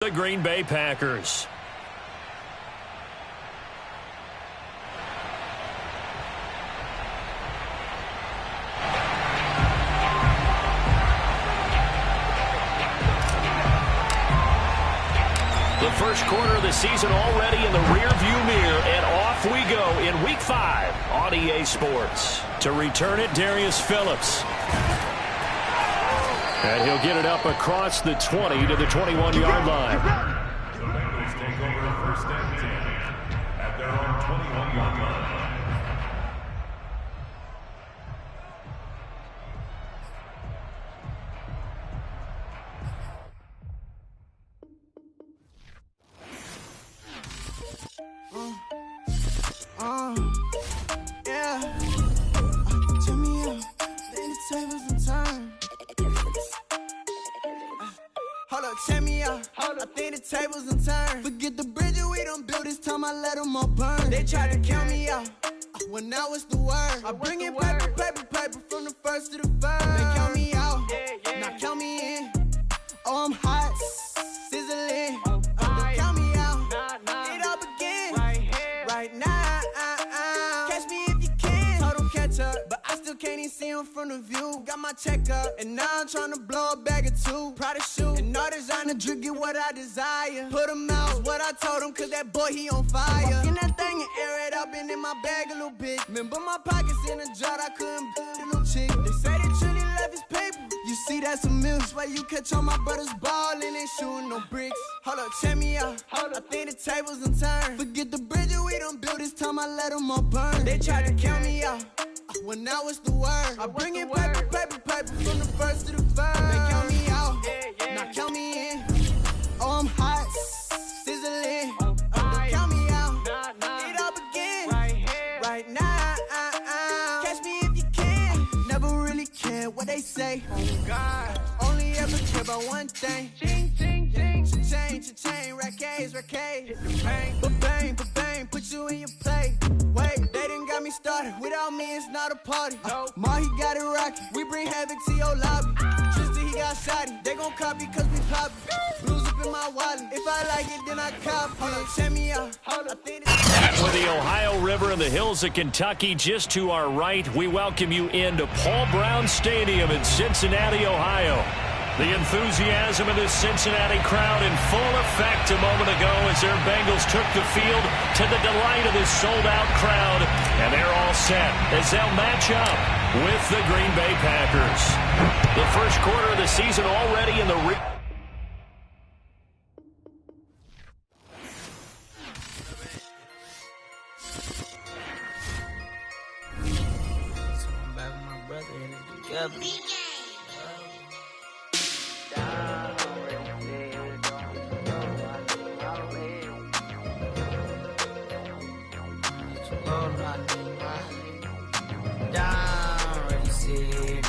The Green Bay Packers. The first quarter of the season already in the rearview mirror, and off we go in Week 5 on EA Sports. To return it, Darius Phillips. And he'll get it up across the 20 to the 21-yard line. The Bengals take over first and 10 at their own 21-yard line. Yeah. Turn me up, then the tables and turn. Hold up, check me out. I think the tables and turn. Forget the bridges we done built, this time I let them all burn. They tried to count me out, well now it's the word. I bring in paper, paper, paper from the first to the third. They count me out, now count me in. Oh, I'm hot, sizzling. Don't count me out, it all begin right now. Catch me if you can. Total catch up, but I still can't even see him from the view. Got my check up, and now I'm trying to blow a bag or two. Proud of shoe, and all designer drip, get what I desire. Put him out, is what I told him, cause that boy, he on fire. Walk in that thing and air it up, and in my bag a little bit. Remember my pockets in a jar, I couldn't build a little chick. They say they truly love his paper. You see, that's a milk, why you catch all my brothers ballin', ain't shooting no bricks. Hold up, check me out. I think the tables and turn. Forget the bridges we done built, this time I let them all burn. They tried to count me out, well now it's the word. I bring in paper, paper, paper from the first to the third. They count me out, now count me in. Oh, I'm hot, sizzling. Don't count me out, it all begin right now. Catch me if you can. Never really care what they say. Oh God, only ever care about one thing. Ching, ching, ching. Cha-ching, rack-A's. Hit the pain, ba-bang, ba-bang. Put you in your play. Wait, they done got me started. Without me, it's not a party. Ma, he got it rockin'. We bring havoc to your lobby. Tristan, he got shotty. They gon' copy cause we pop it. Blues up in my wallet. If I like it, then I cop it. Hold up, check me out. With the Ohio River and the hills of Kentucky just to our right, we welcome you into Paul Brown Stadium in Cincinnati, Ohio. The enthusiasm of this Cincinnati crowd in full effect a moment ago as their Bengals took the field to the delight of this sold-out crowd. And they're all set as they'll match up with the Green Bay Packers. The first quarter of the season already in the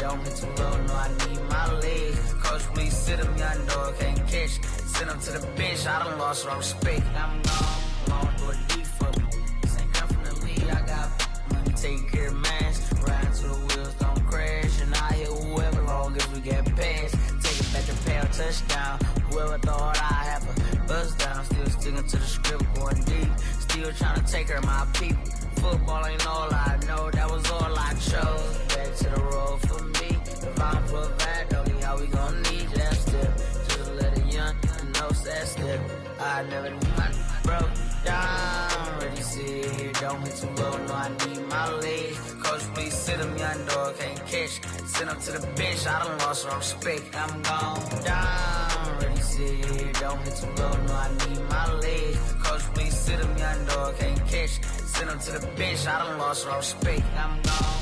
Don't be too low, no, I need my legs. Coach, please sit him, young dog, can't catch. Send him to the bench, I done lost all respect. I'm gone, long door deep for me. This ain't come from the league, I got money, take care of mans. Riding to the wheels, don't crash. And I hit whoever, long as we get past. Take it back to pay a touchdown. Whoever thought I have a buzz down. Still sticking to the script, going deep. Still trying to take her, my people. Football ain't all I know, that was all I chose. Back to the road for me. If I'm provide, don't need how we gon' need that step. Just let a young know that step. I never knew my broke down. Ready, sit here, don't hit too low, no, I need my legs. Coach, please sit him, young dog, can't catch. Send him to the bench, I done lost all respect. I'm gone down. Ready, sit here, don't hit too low, no, I need my legs. Coach, please sit him, young dog, can't catch. Send him to the bench, I done lost all respect. I'm gone.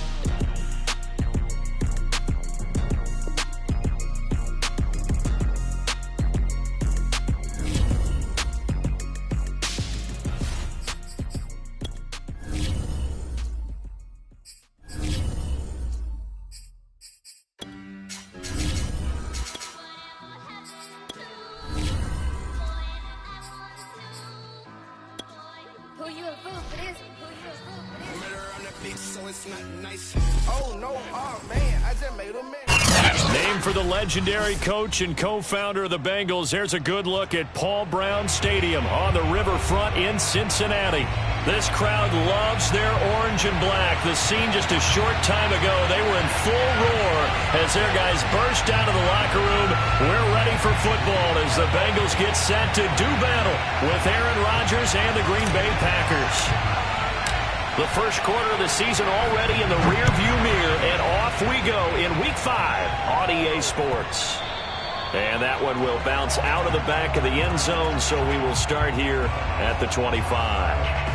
Named for the legendary coach and co-founder of the Bengals, there's a good look at Paul Brown Stadium on the riverfront in Cincinnati. This crowd loves their orange and black. The scene just a short time ago, they were in full roar as their guys burst out of the locker room. We're ready for football as the Bengals get set to do battle with Aaron Rodgers and the Green Bay Packers. The first quarter of the season already in the rearview mirror, and off we go in Week 5 on EA Sports. And that one will bounce out of the back of the end zone, so we will start here at the 25.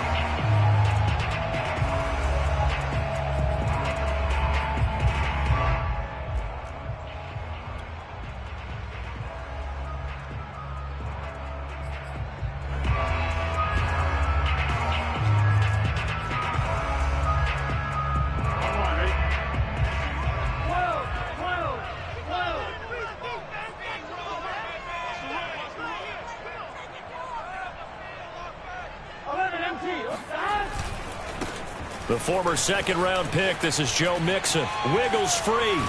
The former second-round pick, this is Joe Mixon. Wiggles free.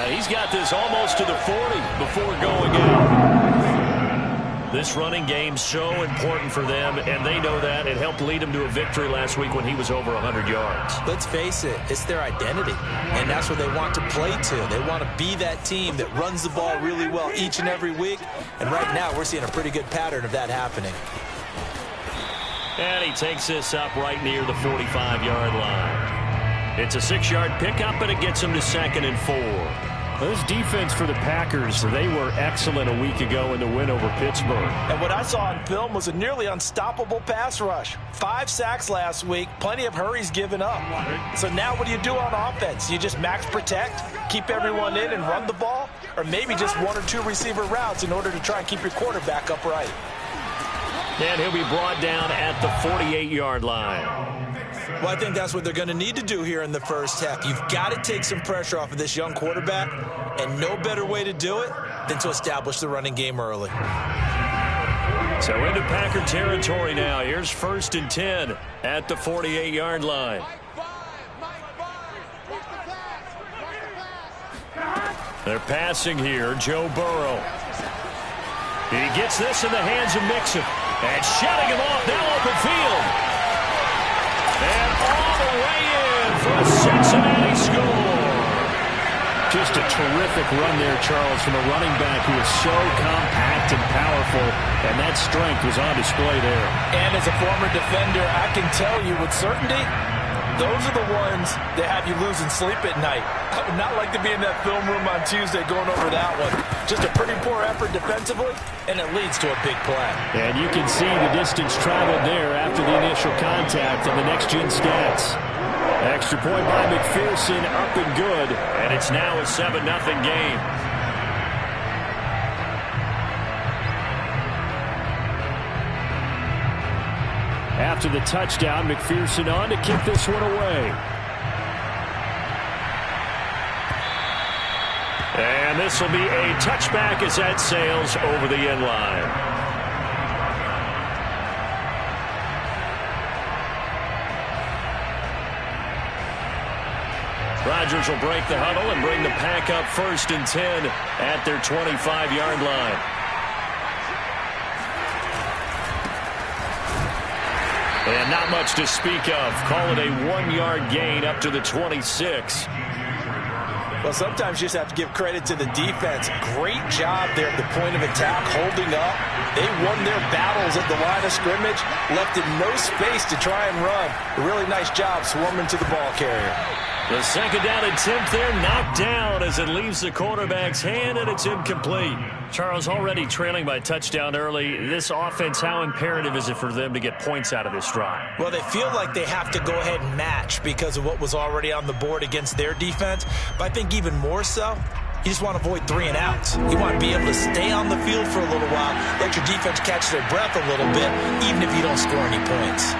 He's got this almost to the 40 before going out. This running game so important for them, and they know that. It helped lead them to a victory last week when he was over 100 yards. Let's face it, it's their identity, and that's what they want to play to. They want to be that team that runs the ball really well each and every week, and right now we're seeing a pretty good pattern of that happening. And he takes this up right near the 45-yard line. It's a 6-yard pickup, and it gets him to 2nd and 4. This defense for the Packers, they were excellent a week ago in the win over Pittsburgh. And what I saw on film was a nearly unstoppable pass rush. 5 sacks last week, plenty of hurries given up. So now what do you do on offense? You just max protect, keep everyone in and run the ball, or maybe just 1 or 2 receiver routes in order to try and keep your quarterback upright. And he'll be brought down at the 48-yard line. Well, I think that's what they're going to need to do here in the first half. You've got to take some pressure off of this young quarterback, and no better way to do it than to establish the running game early. So into Packer territory now. Here's 1st and 10 at the 48-yard line. They're passing here. Joe Burrow. He gets this in the hands of Mixon. And shutting him off, now open field. And all the way in for a Cincinnati score. Just a terrific run there, Charles, from a running back who is so compact and powerful, and that strength was on display there. And as a former defender, I can tell you with certainty, those are the ones that have you losing sleep at night. I would not like to be in that film room on Tuesday going over that one. Just a pretty poor effort defensively, and it leads to a big play. And you can see the distance traveled there after the initial contact on the next-gen stats. Extra point by McPherson, up and good, and it's now a 7-0 game. After the touchdown, McPherson on to kick this one away. And this will be a touchback as that sails over the end line. Rodgers will break the huddle and bring the Pack up 1st and 10 at their 25-yard line. And not much to speak of. Call it a 1-yard gain up to the 26. Well, sometimes you just have to give credit to the defense. Great job there at the point of attack, holding up. They won their battles at the line of scrimmage, left in no space to try and run. A really nice job swarming to the ball carrier. The 2nd down attempt there knocked down as it leaves the quarterback's hand, and it's incomplete. Charles, already trailing by touchdown early. This offense, how imperative is it for them to get points out of this drive? Well, they feel like they have to go ahead and match because of what was already on the board against their defense. But I think even more so, you just want to avoid 3 and outs. You want to be able to stay on the field for a little while, let your defense catch their breath a little bit, even if you don't score any points.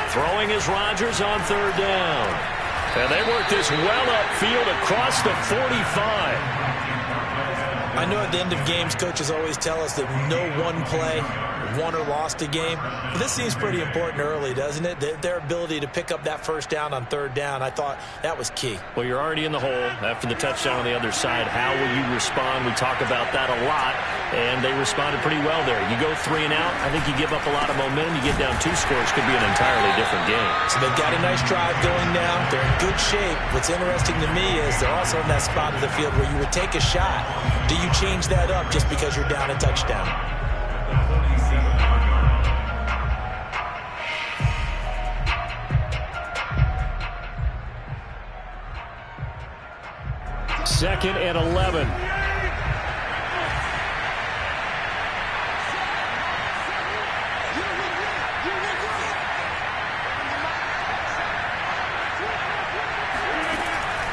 Throwing is Rodgers on 3rd down. And they work this well upfield across the 45. I know at the end of games, coaches always tell us that no one play won or lost a game. But this seems pretty important early, doesn't it? Their ability to pick up that first down on third down, I thought that was key. Well, you're already in the hole after the touchdown on the other side. How will you respond? We talk about that a lot, and they responded pretty well there. You go 3 and out, I think you give up a lot of momentum. You get down 2 scores, could be an entirely different game. So they've got a nice drive going now. They're in good shape. What's interesting to me is they're also in that spot of the field where you would take a shot. Do you change that up just because you're down a touchdown? Second and 11.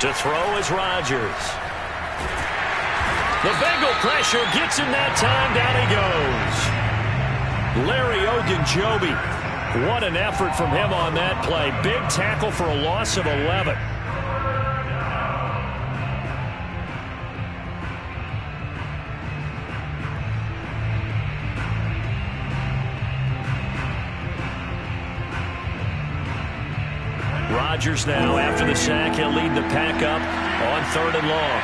To throw is Rodgers. The Bengal pressure gets him that time. Down he goes. Larry Ogunjobi. What an effort from him on that play. Big tackle for a loss of 11. Rodgers now, after the sack, he'll lead the pack up on 3rd and long.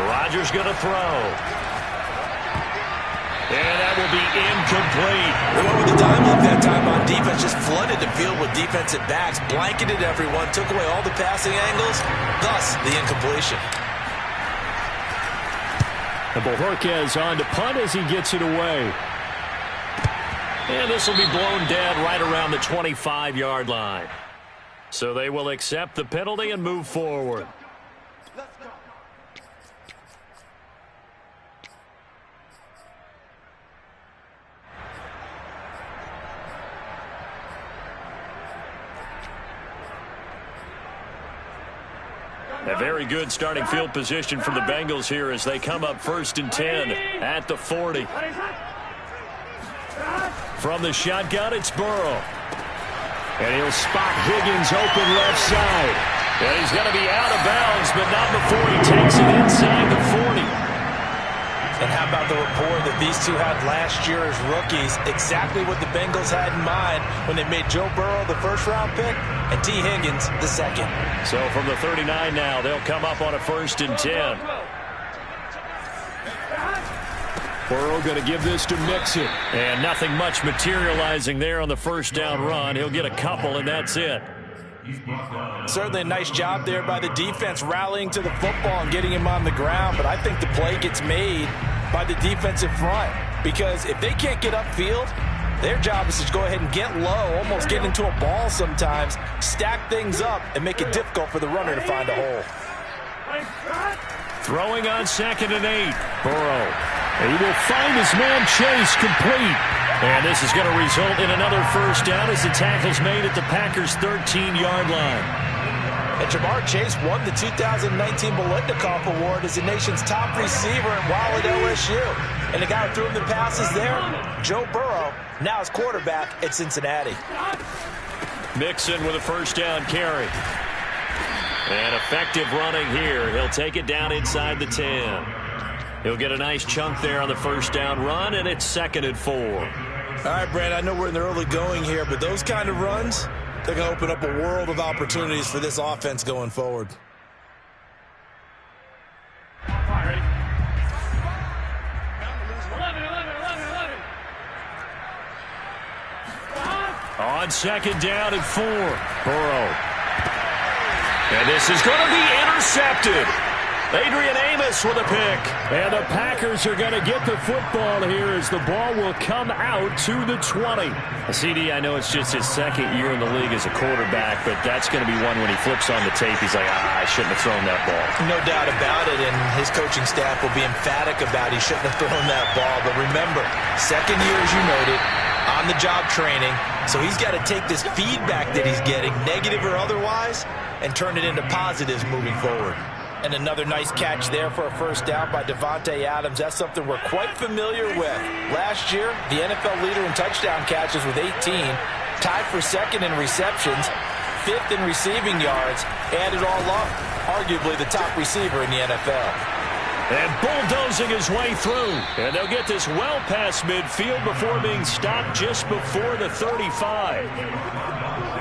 Rodgers going to throw. And that will be incomplete. They went with the time look that time on defense, just flooded the field with defensive backs, blanketed everyone, took away all the passing angles, thus the incompletion. And Bojorquez on to punt as he gets it away. And this will be blown dead right around the 25-yard line. So they will accept the penalty and move forward. A very good starting field position for the Bengals here as they come up 1st and 10 at the 40. From the shotgun, it's Burrow. And he'll spot Higgins open left side. And he's going to be out of bounds, but not before he takes it inside the 40. And how about the rapport that these two had last year as rookies? Exactly what the Bengals had in mind when they made Joe Burrow the 1st-round pick and T. Higgins the 2nd. So from the 39 now, they'll come up on a 1st and 10. Burrow going to give this to Mixon. And nothing much materializing there on the 1st down run. He'll get a couple, and that's it. Certainly a nice job there by the defense rallying to the football and getting him on the ground, but I think the play gets made by the defensive front because if they can't get upfield, their job is to go ahead and get low, almost get into a ball sometimes, stack things up, and make it difficult for the runner to find a hole. Throwing on 2nd and 8. Burrow. He will find his man Chase complete. And this is going to result in another 1st down as the tackle's made at the Packers' 13-yard line. And Jamar Chase won the 2019 Biletnikoff Award as the nation's top receiver while at LSU. And the guy who threw him the passes there, Joe Burrow, now his quarterback at Cincinnati. Mixon with a 1st down carry. And effective running here. He'll take it down inside the 10. He'll get a nice chunk there on the 1st down run, and it's 2nd and 4. All right, Brand, I know we're in the early going here, but those kind of runs, they're going to open up a world of opportunities for this offense going forward. On 2nd down and 4. Burrow. And this is going to be intercepted. Adrian Amos with a pick. And the Packers are going to get the football here as the ball will come out to the 20. CD, I know it's just his 2nd year in the league as a quarterback, but that's going to be one when he flips on the tape, he's like, I shouldn't have thrown that ball. No doubt about it, and his coaching staff will be emphatic about he shouldn't have thrown that ball. But remember, 2nd year, as you noted, on-the-job training, so he's got to take this feedback that he's getting, negative or otherwise, and turn it into positives moving forward. And another nice catch there for a 1st down by Devontae Adams. That's something we're quite familiar with. Last year, the NFL leader in touchdown catches with 18. Tied for second in receptions, fifth in receiving yards, add it all up, arguably the top receiver in the NFL. And bulldozing his way through. And they'll get this well past midfield before being stopped just before the 35.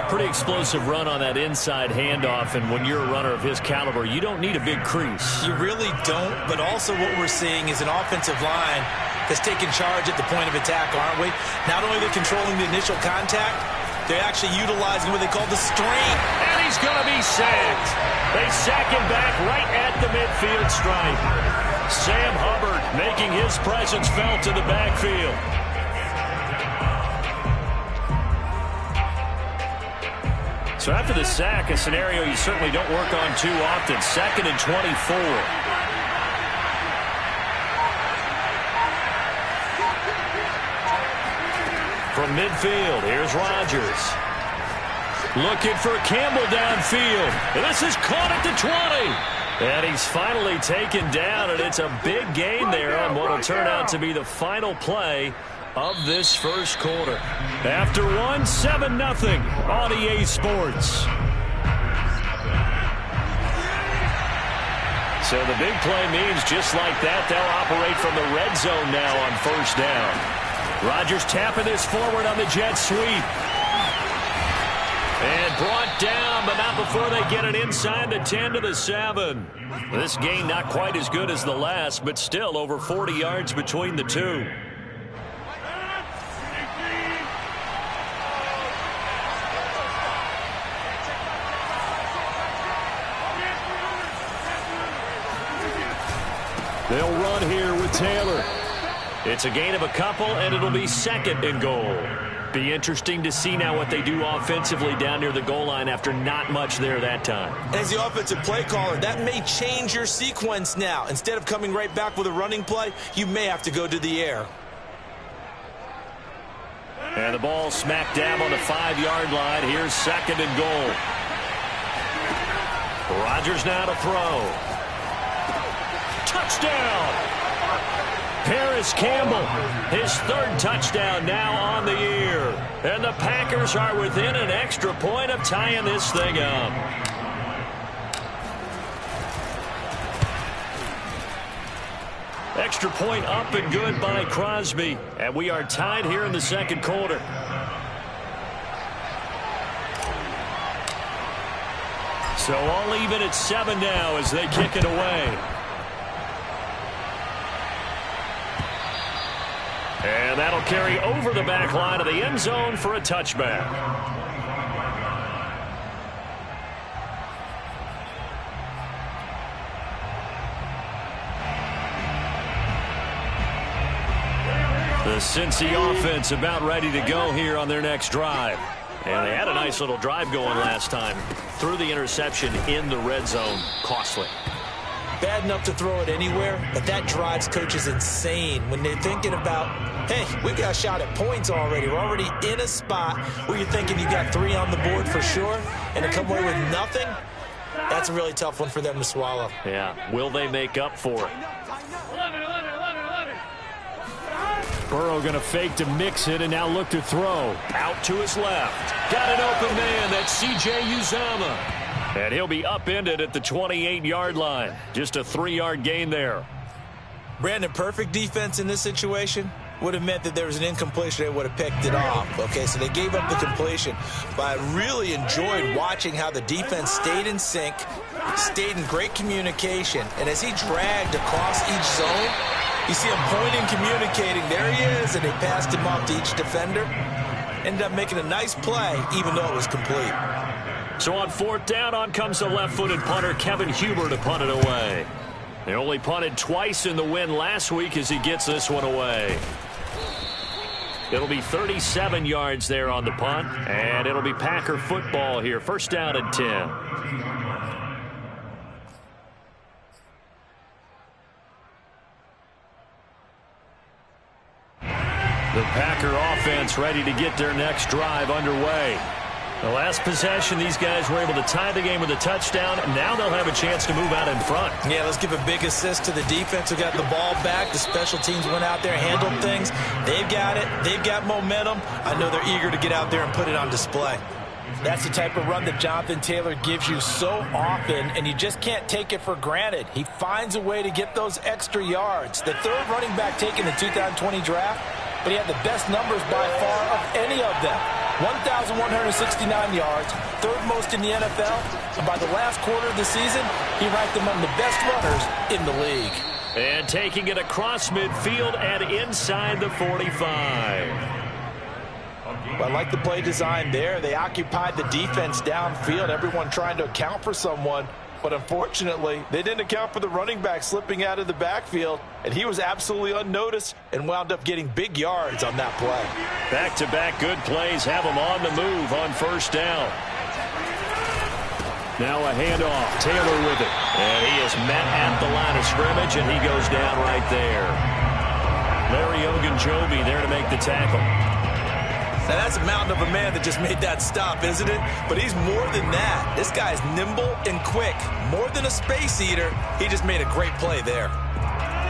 Pretty explosive run on that inside handoff, and when you're a runner of his caliber, you don't need a big crease. You really don't, but also what we're seeing is an offensive line that's taking charge at the point of attack, aren't we? Not only are they controlling the initial contact, they're actually utilizing what they call the strain. And he's going to be sacked. They sack him back right at the midfield stripe. Sam Hubbard making his presence felt in the backfield. So after the sack, a scenario you certainly don't work on too often. 2nd and 24. From midfield, here's Rodgers. Looking for Campbell downfield. And this is caught at the 20. And he's finally taken down, and it's a big gain there on what will turn out to be the final play of this first quarter. After one, 7-0 on EA Sports. So the big play means just like that, they'll operate from the red zone now on first down. Rodgers tapping this forward on the jet sweep. And brought down, but not before they get it inside the 10 to the 7. This gain not quite as good as the last, but still over 40 yards between the two. They'll run here with Taylor. It's a gain of a couple, and it'll be 2nd and goal. Be interesting to see now what they do offensively down near the goal line after not much there that time. As the offensive play caller, that may change your sequence now. Instead of coming right back with a running play, you may have to go to the air. And the ball smack dab on the 5-yard line. Here's 2nd and goal. Rodgers now to throw. Touchdown! Paris Campbell, his 3rd touchdown now on the year. And the Packers are within an extra point of tying this thing up. Extra point up and good by Crosby. And we are tied here in the second quarter. So all even at 7 now as they kick it away. And that'll carry over the back line of the end zone for a touchback. The Cincy offense about ready to go here on their next drive. And they had a nice little drive going last time. Threw the interception in the red zone. Costly. Bad enough to throw it anywhere, but that drives coaches insane when they're thinking about, hey, we've got a shot at points already. We're already in a spot where you're thinking you got 3 on the board for sure, and to come away with nothing, that's a really tough one for them to swallow. Yeah, will they make up for it? Burrow going to fake to mix it and now look to throw. Out to his left. Got an open man. That's C.J. Uzomah. And he'll be upended at the 28-yard line. Just a 3-yard gain there. Brandon, perfect defense in this situation would have meant that there was an incompletion. They would have picked it off. Okay, so they gave up the completion. But I really enjoyed watching how the defense stayed in sync, stayed in great communication. And as he dragged across each zone, you see him pointing, communicating. There he is, and they passed him off to each defender. Ended up making a nice play, even though it was complete. So on 4th down, on comes the left-footed punter, Kevin Huber, to punt it away. They only punted twice in the win last week as he gets this one away. It'll be 37 yards there on the punt, and it'll be Packer football here. 1st down and 10. The Packer offense ready to get their next drive underway. The last possession, these guys were able to tie the game with a touchdown. Now they'll have a chance to move out in front. Yeah, let's give a big assist to the defense who got the ball back. The special teams went out there, handled things. They've got it. They've got momentum. I know they're eager to get out there and put it on display. That's the type of run that Jonathan Taylor gives you so often, and you just can't take it for granted. He finds a way to get those extra yards. The third running back taken in the 2020 draft, but he had the best numbers by far of any of them. 1,169 yards, third most in the NFL, and by the last quarter of the season, he ranked among the best runners in the league. And taking it across midfield and inside the 45. Well, I like the play design there. They occupied the defense downfield, everyone trying to account for someone. But unfortunately, they didn't account for the running back slipping out of the backfield, and he was absolutely unnoticed and wound up getting big yards on that play. Back-to-back good plays have him on the move on first down. Now a handoff. Taylor with it. And he is met at the line of scrimmage, and he goes down right there. Larry Ogunjobi there to make the tackle. Now, that's a mountain of a man that just made that stop, isn't it? But he's more than that. This guy's nimble and quick. More than a space eater, he just made a great play there.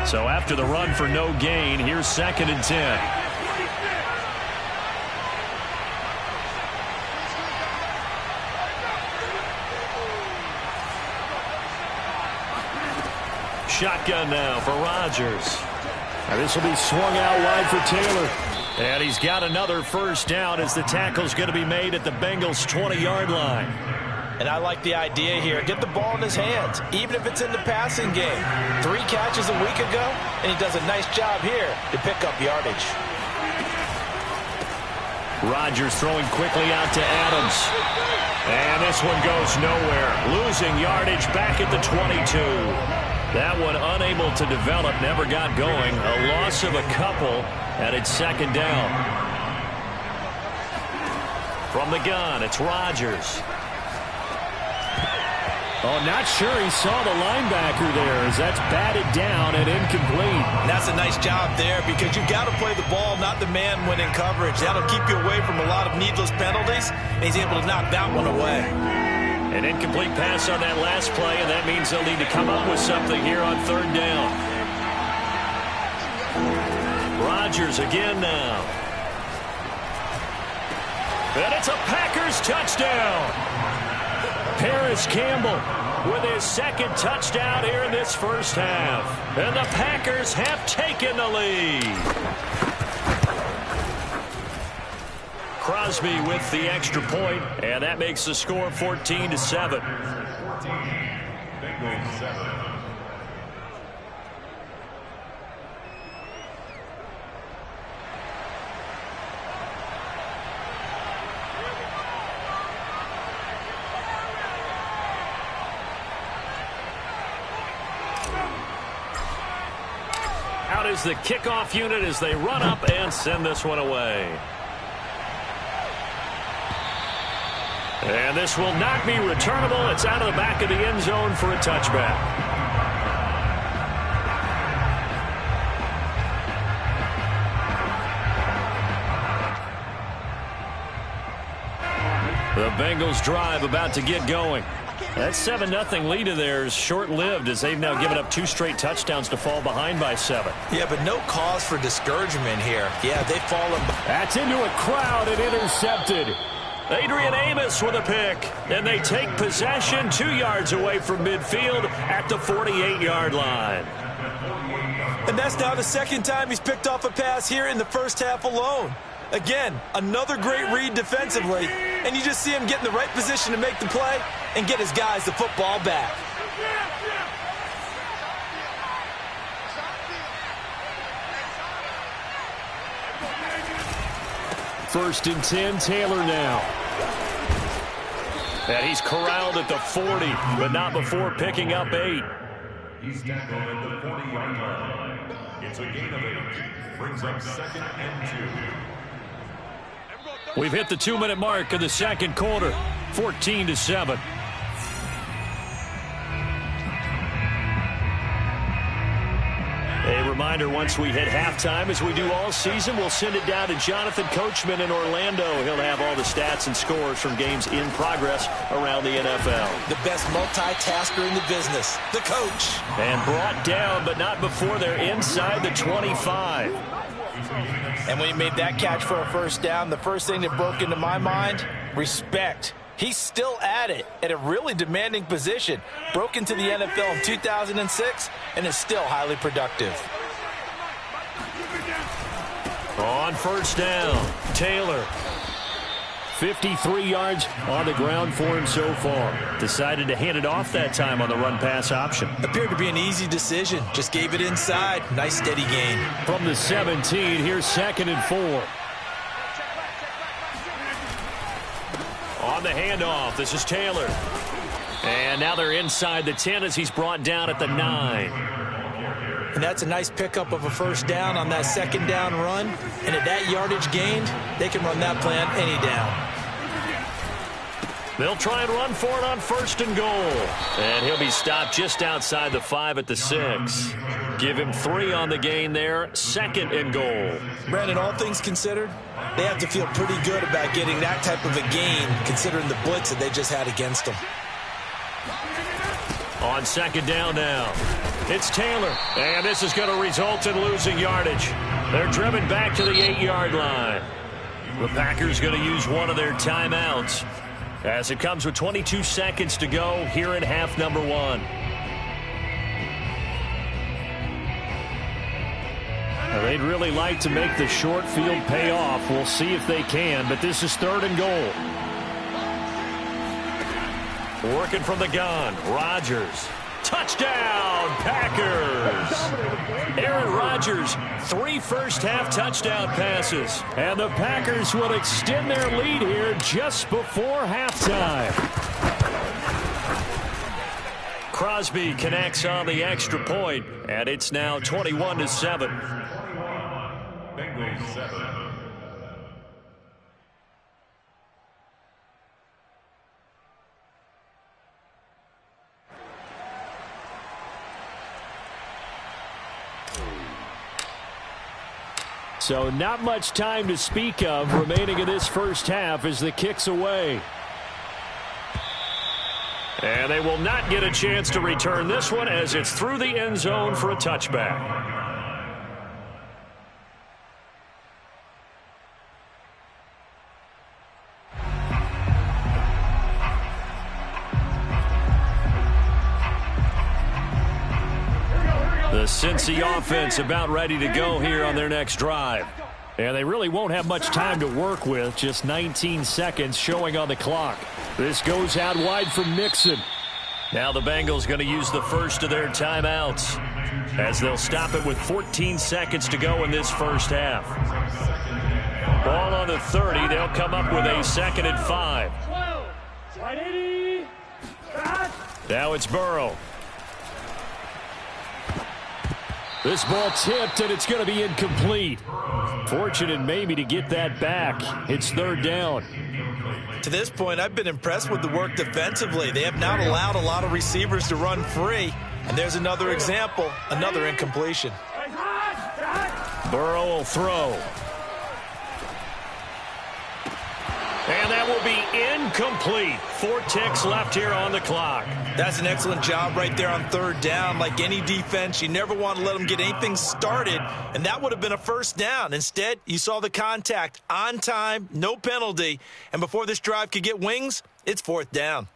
So after the run for no gain, here's 2nd and 10. Shotgun now for Rodgers. Now this will be swung out wide for Taylor. And he's got another first down as the tackle's going to be made at the Bengals' 20-yard line. And I like the idea here. Get the ball in his hands, even if it's in the passing game. 3 catches a week ago, and he does a nice job here to pick up yardage. Rodgers throwing quickly out to Adams. And this one goes nowhere. Losing yardage back at the 22. That one unable to develop, never got going. A loss of a couple, and it's 2nd down. From the gun, it's Rodgers. Oh, not sure he saw the linebacker there as that's batted down and incomplete. And that's a nice job there because you've got to play the ball, not the man when in coverage. That'll keep you away from a lot of needless penalties, and he's able to knock that one away. An incomplete pass on that last play, and that means they'll need to come up with something here on 3rd down. Rodgers again now. And it's a Packers touchdown. Paris Campbell with his 2nd touchdown here in this first half. And the Packers have taken the lead. Crosby with the extra point, and that makes the score 14-7. 14, Bengals 7. Out is the kickoff unit as they run up and send this one away. And this will not be returnable. It's out of the back of the end zone for a touchback. The Bengals drive about to get going. That 7-0 lead of theirs short-lived as they've now given up 2 straight touchdowns to fall behind by 7. Yeah, but no cause for discouragement here. Yeah, they've fallen. That's into a crowd and intercepted. Adrian Amos with a pick, and they take possession 2 yards away from midfield at the 48-yard line. And that's now the 2nd time he's picked off a pass here in the first half alone. Again, another great read defensively, and you just see him get in the right position to make the play and get his guys the football back. First and 10, Taylor now. And he's corralled at the 40, but not before picking up 8. He's tackled at the 40-yard line. It's a gain of 8. Brings up 2nd and 2. We've hit the 2-minute mark of the 2nd quarter, 14-7. A reminder. reminder, once we hit halftime, as we do all season, we'll send it down to Jonathan Coachman in Orlando. He'll have all the stats and scores from games in progress around the NFL. The best multitasker in the business, the coach. And brought down, but not before they're inside the 25. And when he made that catch for a first down, the first thing that broke into my mind, respect. He's still at it at a really demanding position. Broke into the NFL in 2006 and is still highly productive. On first down, Taylor. 53 yards on the ground for him so far. Decided to hand it off that time on the run-pass option. Appeared to be an easy decision. Just gave it inside. Nice steady gain. From the 17, here's 2nd and 4. On the handoff, this is Taylor. And now they're inside the 10 as he's brought down at the 9. And that's a nice pickup of a first down on that second down run. And at that yardage gained, they can run that plan any down. They'll try and run for it on 1st and goal. And he'll be stopped just outside the 5 at the 6. Give him 3 on the gain there. 2nd and goal. Brandon, all things considered, they have to feel pretty good about getting that type of a gain, considering the blitz that they just had against them. On 2nd down now, it's Taylor. And this is going to result in losing yardage. They're driven back to the 8-yard line. The Packers going to use one of their timeouts, as it comes with 22 seconds to go here in half number 1. Now, they'd really like to make the short field pay off. We'll see if they can, but this is 3rd and goal. Working from the gun, Rodgers. Touchdown, Packers! Aaron Rodgers, 3 first-half touchdown passes. And the Packers will extend their lead here just before halftime. Crosby connects on the extra point, and it's now 21-7. Bengals 7. So not much time to speak of remaining in this first half as the kick's away. And they will not get a chance to return this one as it's through the end zone for a touchback. The Cincy offense about ready to go here on their next drive. And they really won't have much time to work with, just 19 seconds showing on the clock. This goes out wide for Mixon. Now the Bengals going to use the first of their timeouts, as they'll stop it with 14 seconds to go in this first half. Ball on the 30. They'll come up with a 2nd and 5. Now it's Burrow. This ball tipped, and it's going to be incomplete. Fortunate maybe to get that back. It's 3rd down. To this point, I've been impressed with the work defensively. They have not allowed a lot of receivers to run free. And there's another example, another incompletion. Burrow will throw. And that will be incomplete. 4 ticks left here on the clock. That's an excellent job right there on 3rd down. Like any defense, you never want to let them get anything started, and that would have been a first down. Instead, you saw the contact on time, no penalty, and before this drive could get wings, it's 4th down.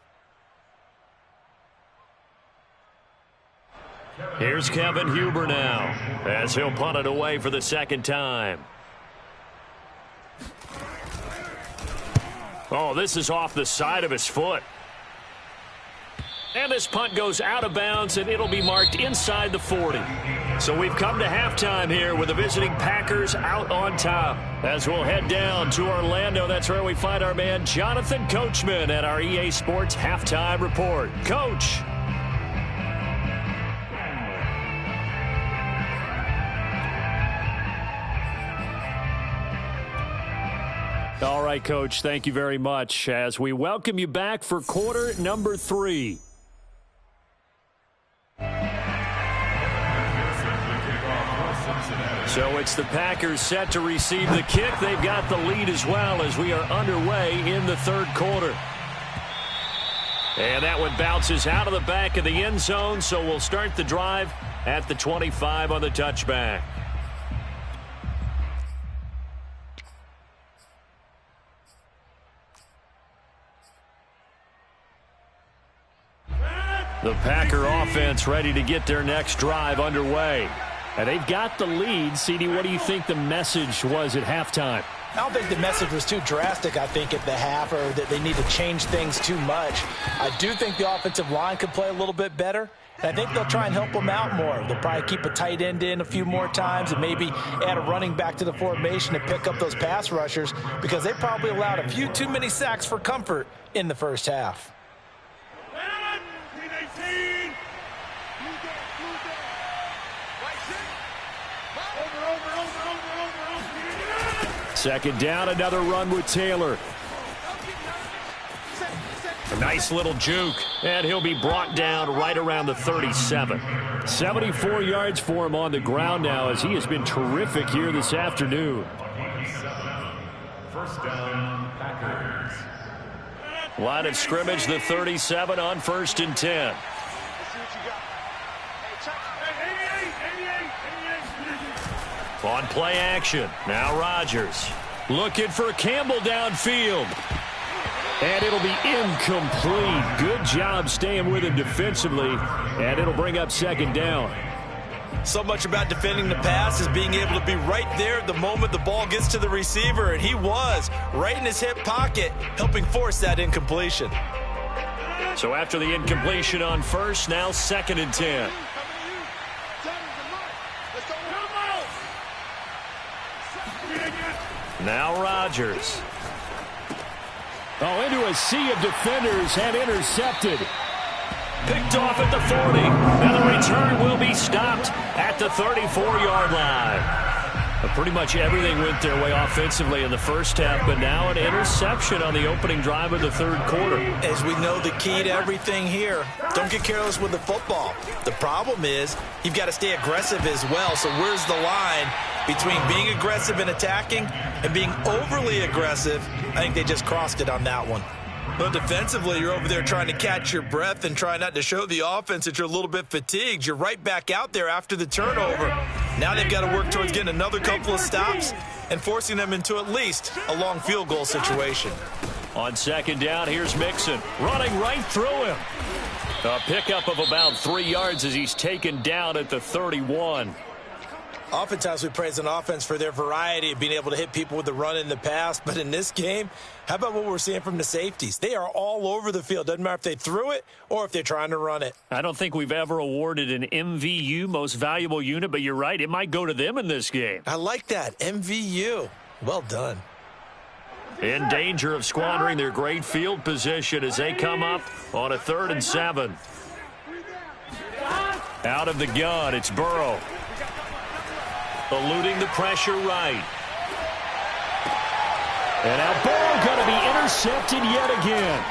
Here's Kevin Huber now, as he'll punt it away for the 2nd time. Oh, this is off the side of his foot. And this punt goes out of bounds, and it'll be marked inside the 40. So we've come to halftime here with the visiting Packers out on top. As we'll head down to Orlando, that's where we find our man Jonathan Coachman at our EA Sports Halftime Report. Coach. All right, Coach, thank you very much as we welcome you back for quarter number 3. So it's the Packers set to receive the kick. They've got the lead as well as we are underway in the third quarter. And that one bounces out of the back of the end zone, so we'll start the drive at the 25 on the touchback. The Packer offense ready to get their next drive underway. And they've got the lead. CD, what do you think the message was at halftime? I don't think the message was too drastic, I think, at the half, or that they need to change things too much. I do think the offensive line could play a little bit better. And I think they'll try and help them out more. They'll probably keep a tight end in a few more times and maybe add a running back to the formation to pick up those pass rushers, because they probably allowed a few too many sacks for comfort in the first half. Second down, another run with Taylor. A nice little juke, and he'll be brought down right around the 37. 74 yards for him on the ground now, as he has been terrific here this afternoon. First down, Packers. Line of scrimmage, the 37 on 1st and 10. On play action, now Rodgers. Looking for Campbell downfield. And it'll be incomplete. Good job staying with him defensively, and it'll bring up second down. So much about defending the pass is being able to be right there the moment the ball gets to the receiver, and he was right in his hip pocket, helping force that incompletion. So after the incompletion on first, now 2nd and 10. Now Rodgers. Oh, into a sea of defenders and intercepted. Picked off at the 40. And the return will be stopped at the 34-yard line. But pretty much everything went their way offensively in the first half, but now an interception on the opening drive of the third quarter. As we know, the key to everything here, don't get careless with the football. The problem is you've got to stay aggressive as well. So where's the line between being aggressive and attacking and being overly aggressive? I think they just crossed it on that one. Well, defensively, you're over there trying to catch your breath and try not to show the offense that you're a little bit fatigued. You're right back out there after the turnover. Now they've got to work towards getting another couple of stops and forcing them into at least a long field goal situation. On second down, here's Mixon running right through him. A pickup of about 3 yards as he's taken down at the 31. Oftentimes we praise an offense for their variety of being able to hit people with the run in the pass. But in this game, how about what we're seeing from the safeties? They are all over the field. Doesn't matter if they threw it or if they're trying to run it. I don't think we've ever awarded an MVU, most valuable unit, but you're right. It might go to them in this game. I like that. MVU. Well done. In danger of squandering their great field position as they come up on a 3rd and 7. Out of the gun, it's Burrow. Eluding the pressure right. And now Burrow going to be intercepted yet again.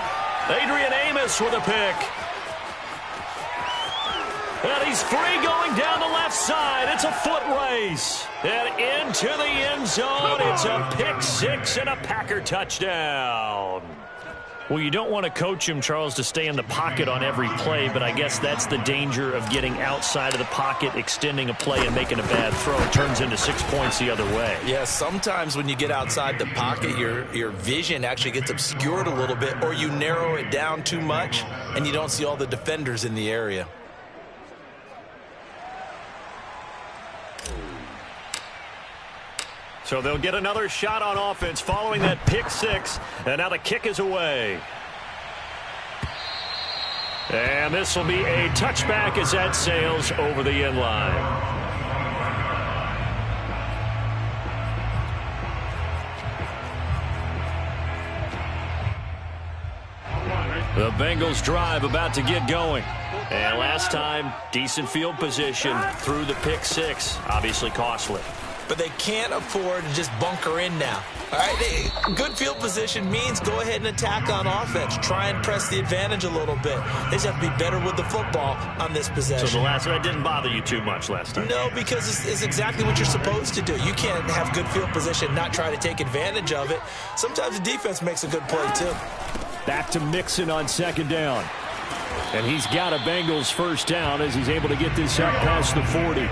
Adrian Amos with a pick. And he's free going down the left side. It's a foot race. And into the end zone. It's a pick 6 and a Packer touchdown. Well, you don't want to coach him, Charles, to stay in the pocket on every play, but I guess that's the danger of getting outside of the pocket, extending a play, and making a bad throw. It turns into 6 points the other way. Yeah, sometimes when you get outside the pocket, your vision actually gets obscured a little bit, or you narrow it down too much, and you don't see all the defenders in the area. So they'll get another shot on offense following that pick 6. And now the kick is away. And this will be a touchback as that sails over the end line. The Bengals drive about to get going. And last time, decent field position through the pick 6. Obviously costly. but they can't afford to just bunker in now. All right, good field position means go ahead and attack on offense. Try and press the advantage a little bit. They just have to be better with the football on this possession. So the last one didn't bother you too much last time? No, because it's exactly what you're supposed to do. You can't have good field position, not try to take advantage of it. Sometimes the defense makes a good play, too. Back to Mixon on second down. And he's got a Bengals first down as he's able to get this up past the 40.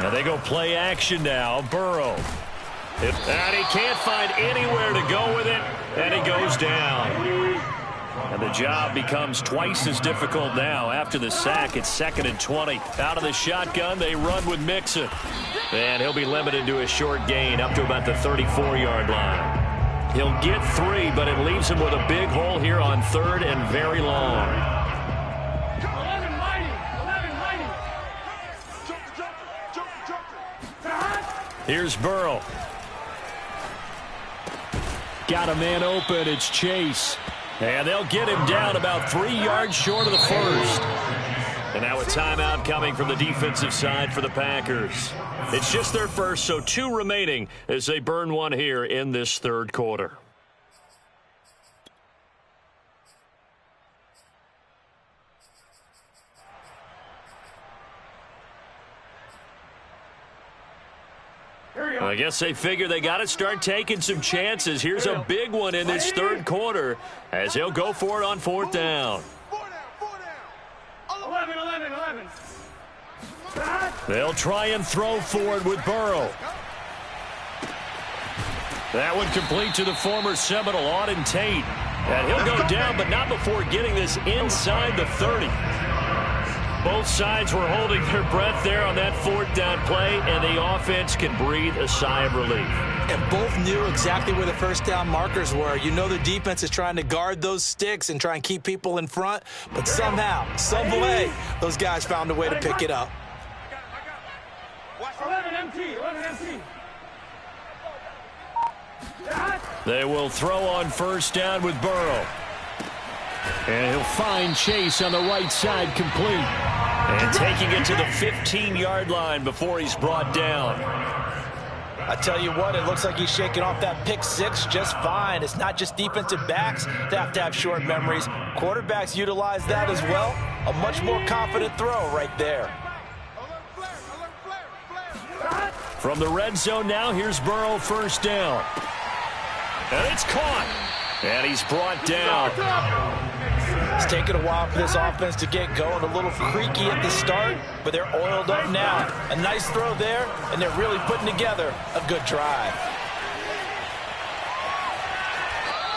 Now they go play action now. Burrow. And he can't find anywhere to go with it, and he goes down. And the job becomes twice as difficult now. After the sack, it's 2nd and 20. Out of the shotgun, they run with Mixon. And he'll be limited to a short gain up to about the 34-yard line. He'll get 3, but it leaves him with a big hole here on 3rd and very long. Here's Burrow. Got a man open. It's Chase. And they'll get him down about 3 yards short of the first. And now a timeout coming from the defensive side for the Packers. It's just their first, so 2 remaining as they burn one here in this third quarter. I guess they figure they got to start taking some chances. Here's a big one in this third quarter as he'll go for it on 4th down. 11. They'll try and throw for it with Burrow. That one complete to the former Seminole, Auden Tate. And he'll go down, but not before getting this inside the 30. Both sides were holding their breath there on that 4th down play, and the offense can breathe a sigh of relief. And both knew exactly where the first down markers were. You know the defense is trying to guard those sticks and try and keep people in front, but somehow, some way, those guys found a way to pick it up. 11 MT. They will throw on first down with Burrow. And he'll find Chase on the right side complete. And taking it to the 15-yard line before he's brought down. I tell you what, it looks like he's shaking off that pick 6 just fine. It's not just defensive backs that have short memories. Quarterbacks utilize that as well. A much more confident throw right there. From the red zone now, here's Burrow first down. And it's caught. And he's brought down. It's taken a while for this offense to get going. A little creaky at the start, but they're oiled up now. A nice throw there, and they're really putting together a good drive.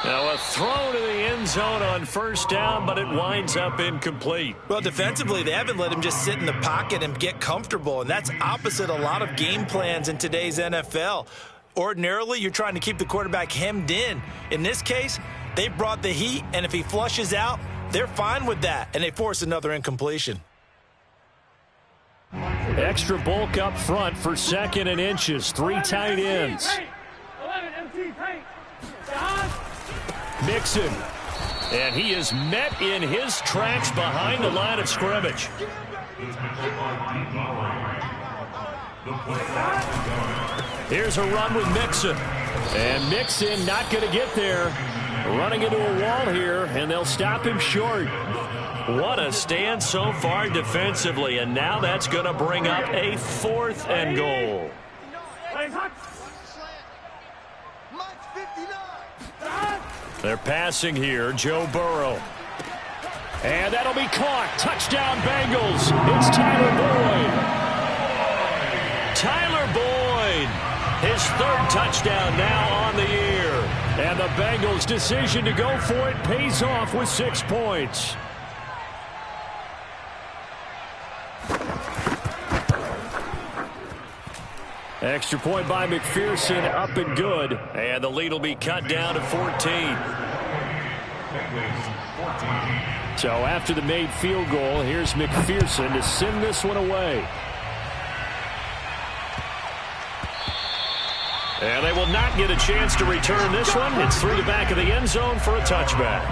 Now a throw to the end zone on first down, but it winds up incomplete. Well, defensively, they haven't let him just sit in the pocket and get comfortable, and that's opposite a lot of game plans in today's NFL. Ordinarily, you're trying to keep the quarterback hemmed in. In this case, they brought the heat, and if he flushes out, they're fine with that, and they force another incompletion. Extra bulk up front for 2nd and inches. 3 tight ends. 11 MT. Mixon. And he is met in his tracks behind the line of scrimmage. Here's a run with Mixon. And Mixon not going to get there. Running into a wall here, and they'll stop him short. What a stand so far defensively, and now that's going to bring up a 4th and goal. They're passing here, Joe Burrow. And that'll be caught. Touchdown, Bengals. It's Tyler Boyd. Tyler Boyd, his 3rd touchdown now on the year. And the Bengals' decision to go for it pays off with 6 points. Extra point by McPherson, up and good. And the lead will be cut down to 14. So after the made field goal, here's McPherson to send this one away. And they will not get a chance to return this one. It's through the back of the end zone for a touchback.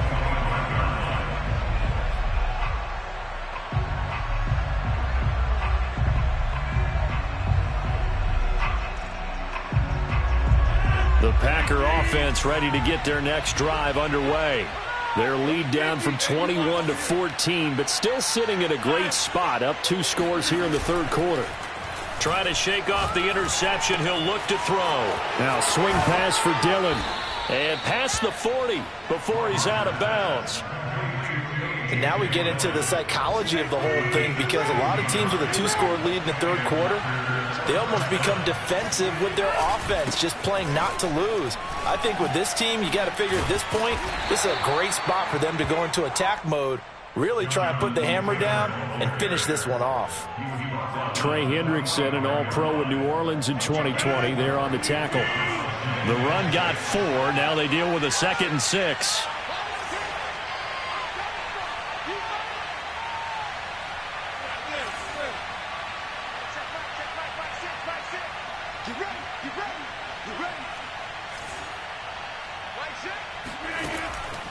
Packer offense ready to get their next drive underway. Their lead down from 21 to 14, but still sitting at a great spot, up 2 scores here in the third quarter. Trying to shake off the interception. He'll look to throw. Now swing pass for Dillon. And past the 40 before he's out of bounds. And now we get into the psychology of the whole thing, because a lot of teams with a 2-score lead in the third quarter, they almost become defensive with their offense, just playing not to lose. I think with this team, you got to figure at this point, this is a great spot for them to go into attack mode, really try and put the hammer down and finish this one off. Trey Hendrickson, an All-Pro in New Orleans in 2020, there on the tackle. The run got 4. Now they deal with a 2nd and 6.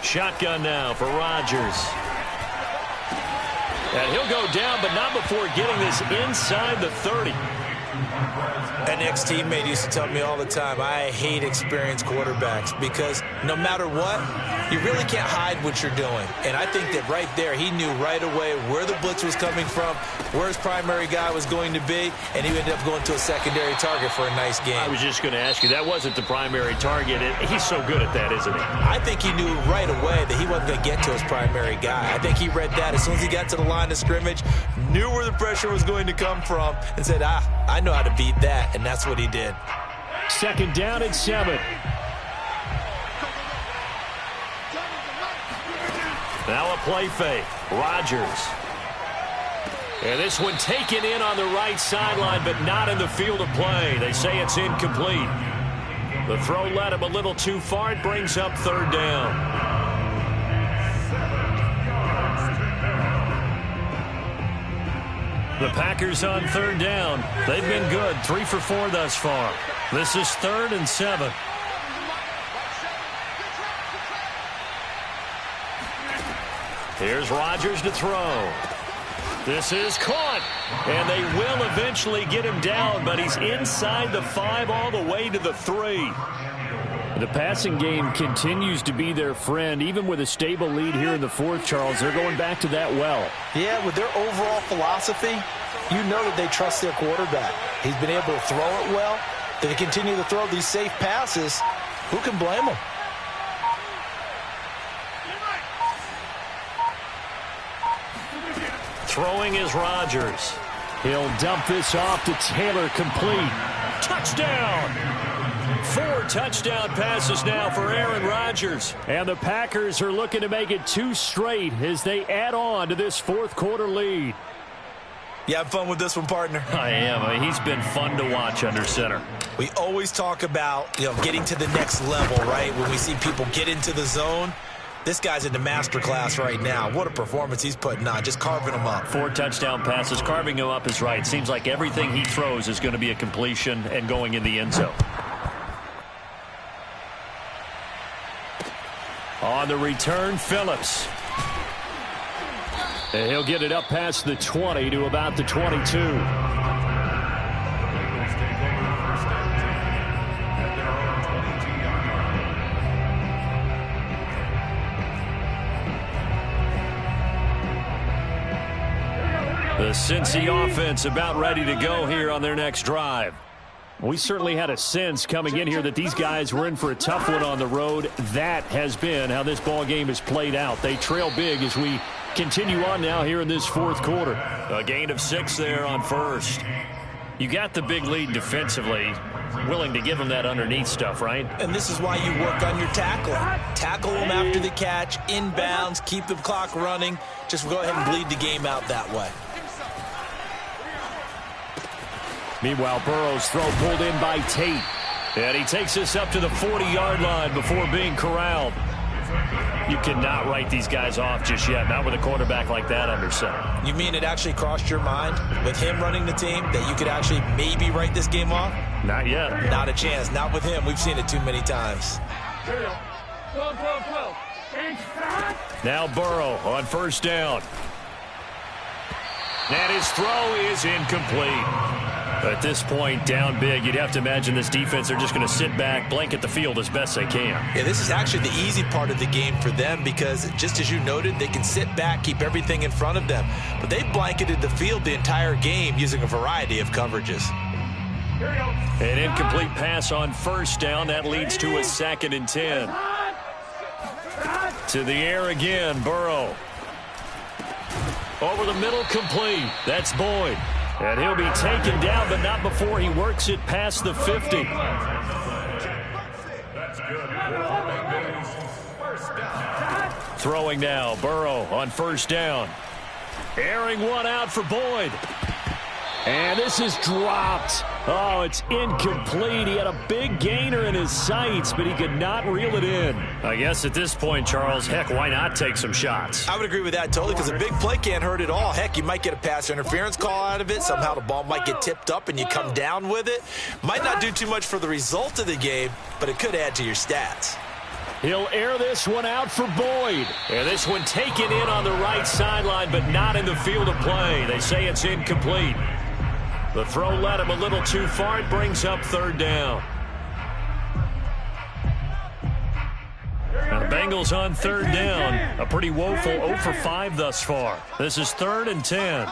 Shotgun now for Rodgers. And he'll go down, but not before getting this inside the 30. An ex-teammate used to tell me all the time, I hate experienced quarterbacks, because no matter what, you really can't hide what you're doing. And I think that right there, he knew right away where the blitz was coming from, where his primary guy was going to be, and he ended up going to a secondary target for a nice game. I was just going to ask you, that wasn't the primary target. He's so good at that, isn't he? I think he knew right away that he wasn't going to get to his primary guy. I think he read that as soon as he got to the line of scrimmage, knew where the pressure was going to come from, and said, I know how to beat that, and that's what he did. 2nd down and 7. Now a play fake. Rodgers. And this one taken in on the right sideline, but not in the field of play. They say it's incomplete. The throw led him a little too far. It brings up 3rd down. The Packers on 3rd down. They've been good. 3 for 4 thus far. This is 3rd and 7. Here's Rodgers to throw. This is caught. And they will eventually get him down, but he's inside the 5 all the way to the 3. The passing game continues to be their friend. Even with a stable lead here in the 4th, Charles, they're going back to that well. Yeah, with their overall philosophy, you know that they trust their quarterback. He's been able to throw it well. They continue to throw these safe passes. Who can blame them? Throwing is Rodgers. He'll dump this off to Taylor, complete. Touchdown! 4 touchdown passes now for Aaron Rodgers. And the Packers are looking to make it 2 straight as they add on to this 4th quarter lead. You have fun with this one, partner? I am. He's been fun to watch under center. We always talk about, getting to the next level, right? When we see people get into the zone. This guy's in the master class right now. What a performance he's putting on, just carving them up. 4 touchdown passes. Carving him up is right. Seems like everything he throws is going to be a completion and going in the end zone. On the return, Phillips. And he'll get it up past the 20 to about the 22. The Cincy offense about ready to go here on their next drive. We certainly had a sense coming in here that these guys were in for a tough one on the road. That has been how this ball game has played out. They trail big as we continue on now here in this 4th quarter. A gain of 6 there on 1st. You got the big lead defensively. Willing to give them that underneath stuff, right? And this is why you work on your tackling. Tackle them after the catch, inbounds, keep the clock running. Just go ahead and bleed the game out that way. Meanwhile, Burrow's throw pulled in by Tate. And he takes this up to the 40-yard line before being corralled. You cannot write these guys off just yet, not with a quarterback like that under center. You mean it actually crossed your mind with him running the team that you could actually maybe write this game off? Not yet. Not a chance. Not with him. We've seen it too many times. 12. Now Burrow on 1st down. And his throw is incomplete. At this point, down big, you'd have to imagine this defense are just going to sit back, blanket the field as best they can. Yeah, this is actually the easy part of the game for them because, just as you noted, they can sit back, keep everything in front of them. But they blanketed the field the entire game using a variety of coverages. An incomplete pass on first down. That leads to a 2nd and 10. To the air again, Burrow. Over the middle, complete. That's Boyd. And he'll be taken down, but not before he works it past the 50. Throwing now, Burrow on first down. Airing one out for Boyd. And this is dropped. Oh, it's incomplete. He had a big gainer in his sights, but he could not reel it in. I guess at this point, Charles, heck, why not take some shots? I would agree with that totally because a big play can't hurt at all. Heck, you might get a pass interference call out of it. Somehow the ball might get tipped up and you come down with it. Might not do too much for the result of the game, but it could add to your stats. He'll air this one out for Boyd. And this one taken in on the right sideline, but not in the field of play. They say it's incomplete. The throw led him a little too far. It brings up 3rd down. Now the Bengals on 3rd down. A pretty woeful 0 for 5 thus far. This is 3rd and 10.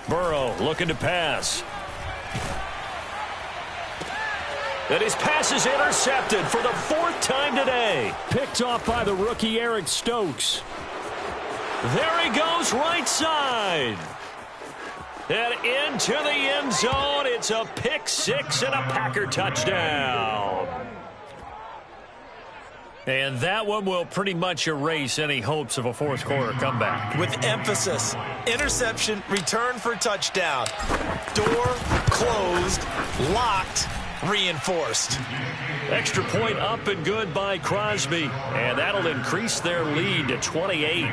Burrow looking to pass. And his pass is intercepted for the 4th time today. Picked off by the rookie Eric Stokes. There he goes, right side. And into the end zone. It's a pick 6 and a Packer touchdown. And that one will pretty much erase any hopes of a 4th quarter comeback. With emphasis, interception, return for touchdown. Door closed, locked, reinforced. Extra point up and good by Crosby. And that'll increase their lead to 28.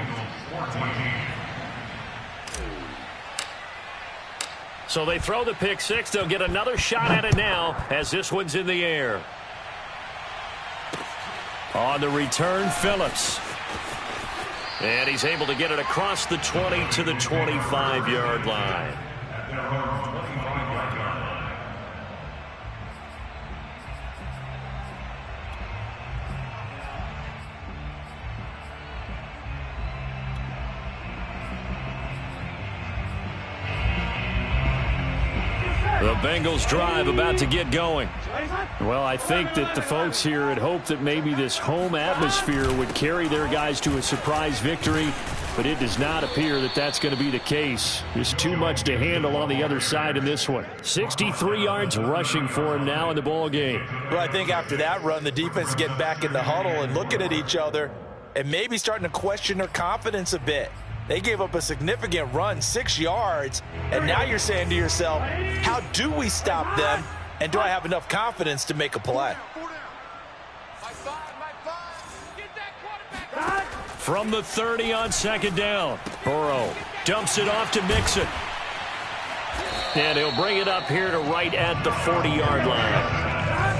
So they throw the pick 6. They'll get another shot at it now as this one's in the air. On the return, Phillips. And he's able to get it across the 20 to the 25-yard line. The Bengals drive about to get going. Well, I think that the folks here had hoped that maybe this home atmosphere would carry their guys to a surprise victory, but it does not appear that that's going to be the case. There's too much to handle on the other side in this one. 63 yards rushing for him now in the ball game. Well, I think after that run, the defense is getting back in the huddle and looking at each other and maybe starting to question their confidence a bit. They gave up a significant run, 6 yards, and now you're saying to yourself, how do we stop them, and do I have enough confidence to make a play? From the 30 on 2nd down, Burrow dumps it off to Mixon. And he'll bring it up here to right at the 40-yard line.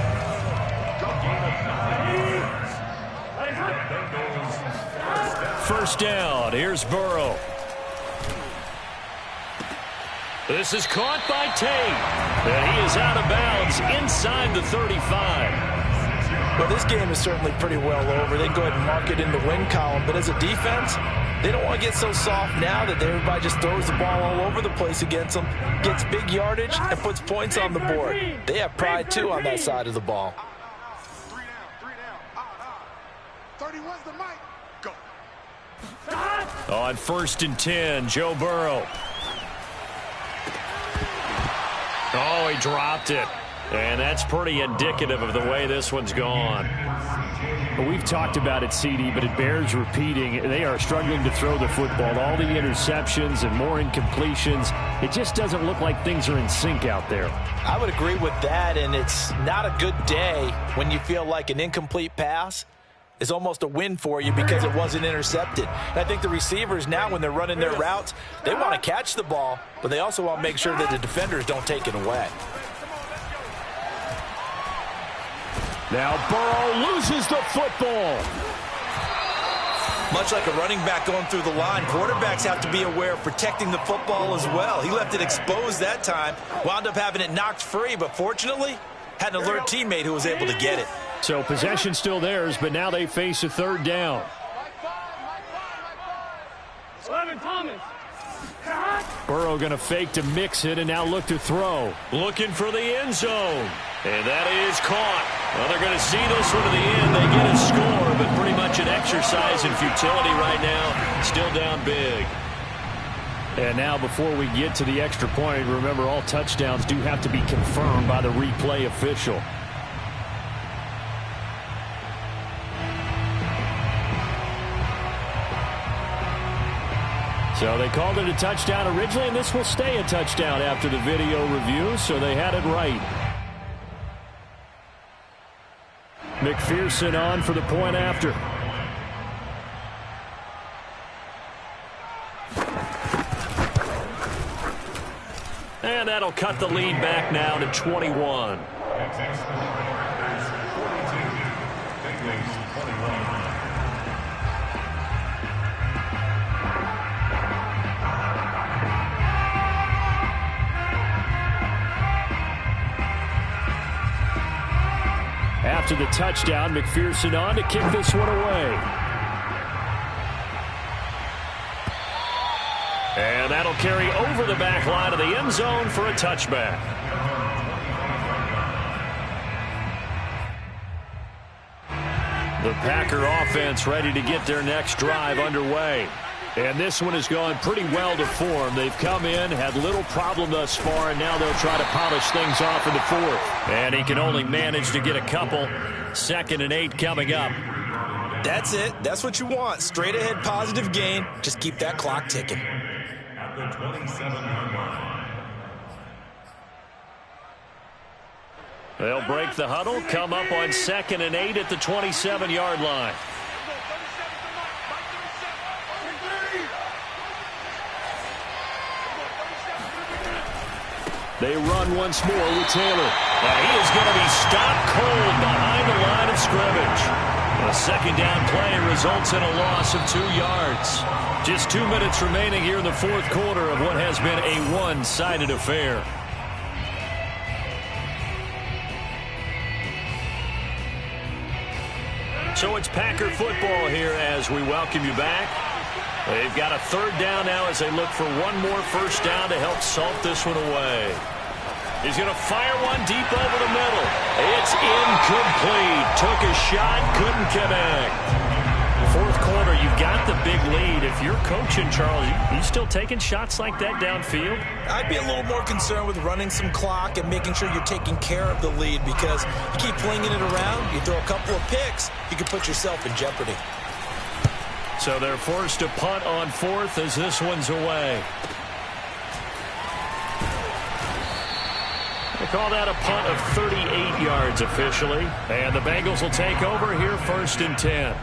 First down, here's Burrow. This is caught by Tate. And he is out of bounds inside the 35. Well, this game is certainly pretty well over. They can go ahead and mark it in the win column. But as a defense, they don't want to get so soft now that everybody just throws the ball all over the place against them, gets big yardage, and puts points on the board. They have pride, too, on that side of the ball. 31's the mic. Go. On 1st and 10, Joe Burrow. Oh, he dropped it. And that's pretty indicative of the way this one's gone. We've talked about it, CD, but it bears repeating. They are struggling to throw the football. All the interceptions and more incompletions. It just doesn't look like things are in sync out there. I would agree with that, and it's not a good day when you feel like an incomplete pass is almost a win for you because it wasn't intercepted. And I think the receivers now, when they're running their routes, they want to catch the ball, but they also want to make sure that the defenders don't take it away. Now Burrow loses the football. Much like a running back going through the line, quarterbacks have to be aware of protecting the football as well. He left it exposed that time, wound up having it knocked free, but fortunately, had an alert teammate who was able to get it. So possession still theirs, but now they face a third down. 11 Thomas. Burrow going to fake to mix it and now look to throw. Looking for the end zone. And that is caught. Well, they're going to see this one to the end. They get a score, but pretty much an exercise in futility right now. Still down big. And now before we get to the extra point, remember all touchdowns do have to be confirmed by the replay official. So they called it a touchdown originally, and this will stay a touchdown after the video review, so they had it right. McPherson on for the point after. And that'll cut the lead back now to 21. After the touchdown, McPherson on to kick this one away. And that'll carry over the back line of the end zone for a touchback. The Packer offense ready to get their next drive underway. And this one has gone pretty well to form. They've come in, had little problem thus far, and now they'll try to polish things off in the fourth. And he can only manage to get a couple. 2nd and 8 coming up. That's it. That's what you want. Straight ahead positive gain. Just keep that clock ticking. At the 27-yard line. They'll break the huddle, come up on 2nd and 8 at the 27-yard line. They run once more with Taylor. And he is going to be stopped cold behind the line of scrimmage. A 2nd down play results in a loss of 2 yards. Just 2 minutes remaining here in the fourth quarter of what has been a one-sided affair. So it's Packer football here as we welcome you back. They've got a 3rd down now as they look for one more first down to help salt this one away. He's going to fire one deep over the middle. It's incomplete. Took a shot, couldn't connect. Fourth quarter, you've got the big lead. If you're coaching, Charles, you still taking shots like that downfield? I'd be a little more concerned with running some clock and making sure you're taking care of the lead, because you keep flinging it around, you throw a couple of picks, you can put yourself in jeopardy. So they're forced to punt on 4th as this one's away. They call that a punt of 38 yards officially. And the Bengals will take over here 1st and 10.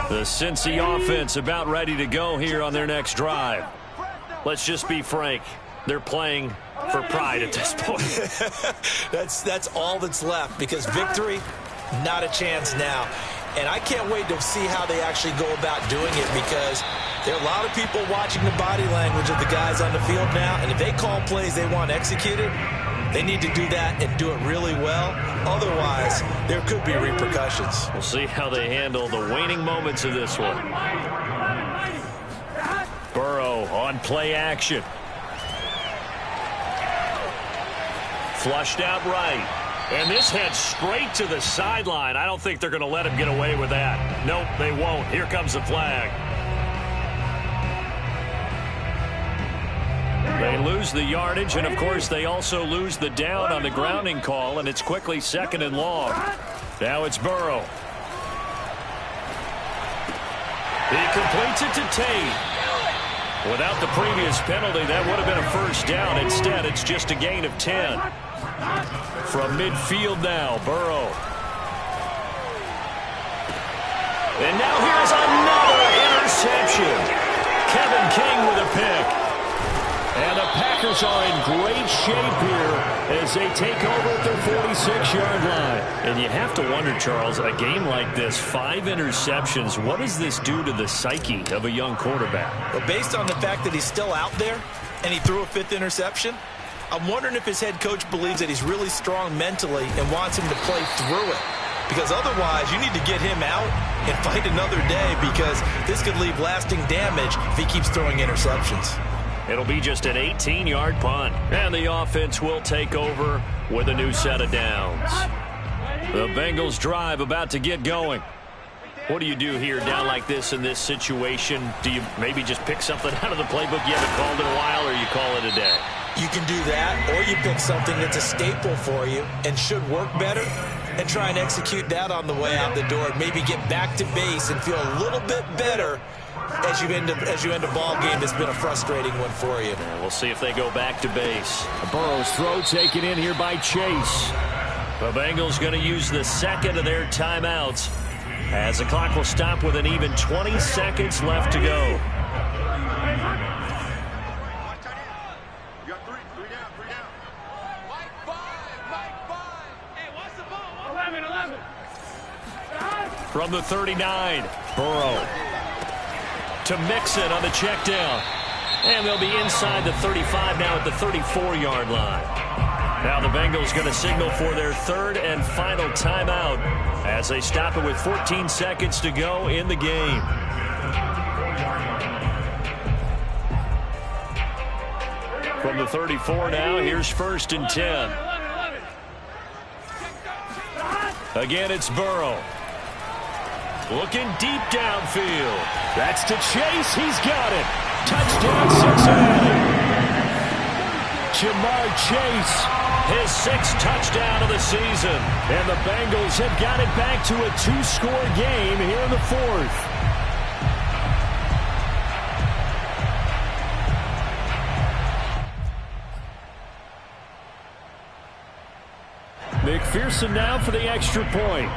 The Cincy offense about ready to go here on their next drive. Let's just be frank. They're playing for pride at this point. That's all that's left, because victory, not a chance now. And I can't wait to see how they actually go about doing it, because there are a lot of people watching the body language of the guys on the field now, and if they call plays they want executed, they need to do that and do it really well. Otherwise, there could be repercussions. We'll see how they handle the waning moments of this one. Burrow on play action. Flushed out right. And this heads straight to the sideline. I don't think they're going to let him get away with that. Nope, they won't. Here comes the flag. They lose the yardage, and of course they also lose the down on the grounding call, and it's quickly 2nd and long. Now it's Burrow. He completes it to Tate. Without the previous penalty, that would have been a first down. Instead, it's just a gain of 10. From midfield now, Burrow. And now here's another interception. Kevin King with a pick. And the Packers are in great shape here as they take over at their 46-yard line. And you have to wonder, Charles, a game like this, 5 interceptions, what does this do to the psyche of a young quarterback? Well, based on the fact that he's still out there and he threw a 5th interception, I'm wondering if his head coach believes that he's really strong mentally and wants him to play through it. Because otherwise, you need to get him out and fight another day, because this could leave lasting damage if he keeps throwing interceptions. It'll be just an 18-yard punt, and the offense will take over with a new set of downs. The Bengals drive about to get going. What do you do here down like this in this situation? Do you maybe just pick something out of the playbook you haven't called in a while, or you call it a day? You can do that, or you pick something that's a staple for you and should work better, and try and execute that on the way out the door. Maybe get back to base and feel a little bit better as you end a ball game that's been a frustrating one for you. And we'll see if they go back to base. Burrow's throw taken in here by Chase. The Bengals going to use the second of their timeouts as the clock will stop with an even 20 seconds left to go. From the 39, Burrow to Mixon on the check down. And they'll be inside the 35 now at the 34-yard line. Now the Bengals going to signal for their third and final timeout as they stop it with 14 seconds to go in the game. From the 34 now, here's 1st and 10. Again, it's Burrow. Looking deep downfield. That's to Chase. He's got it. Touchdown, Cincinnati. Jamar Chase. His 6th touchdown of the season. And the Bengals have got it back to a 2-score game here in the 4th. McPherson now for the extra point.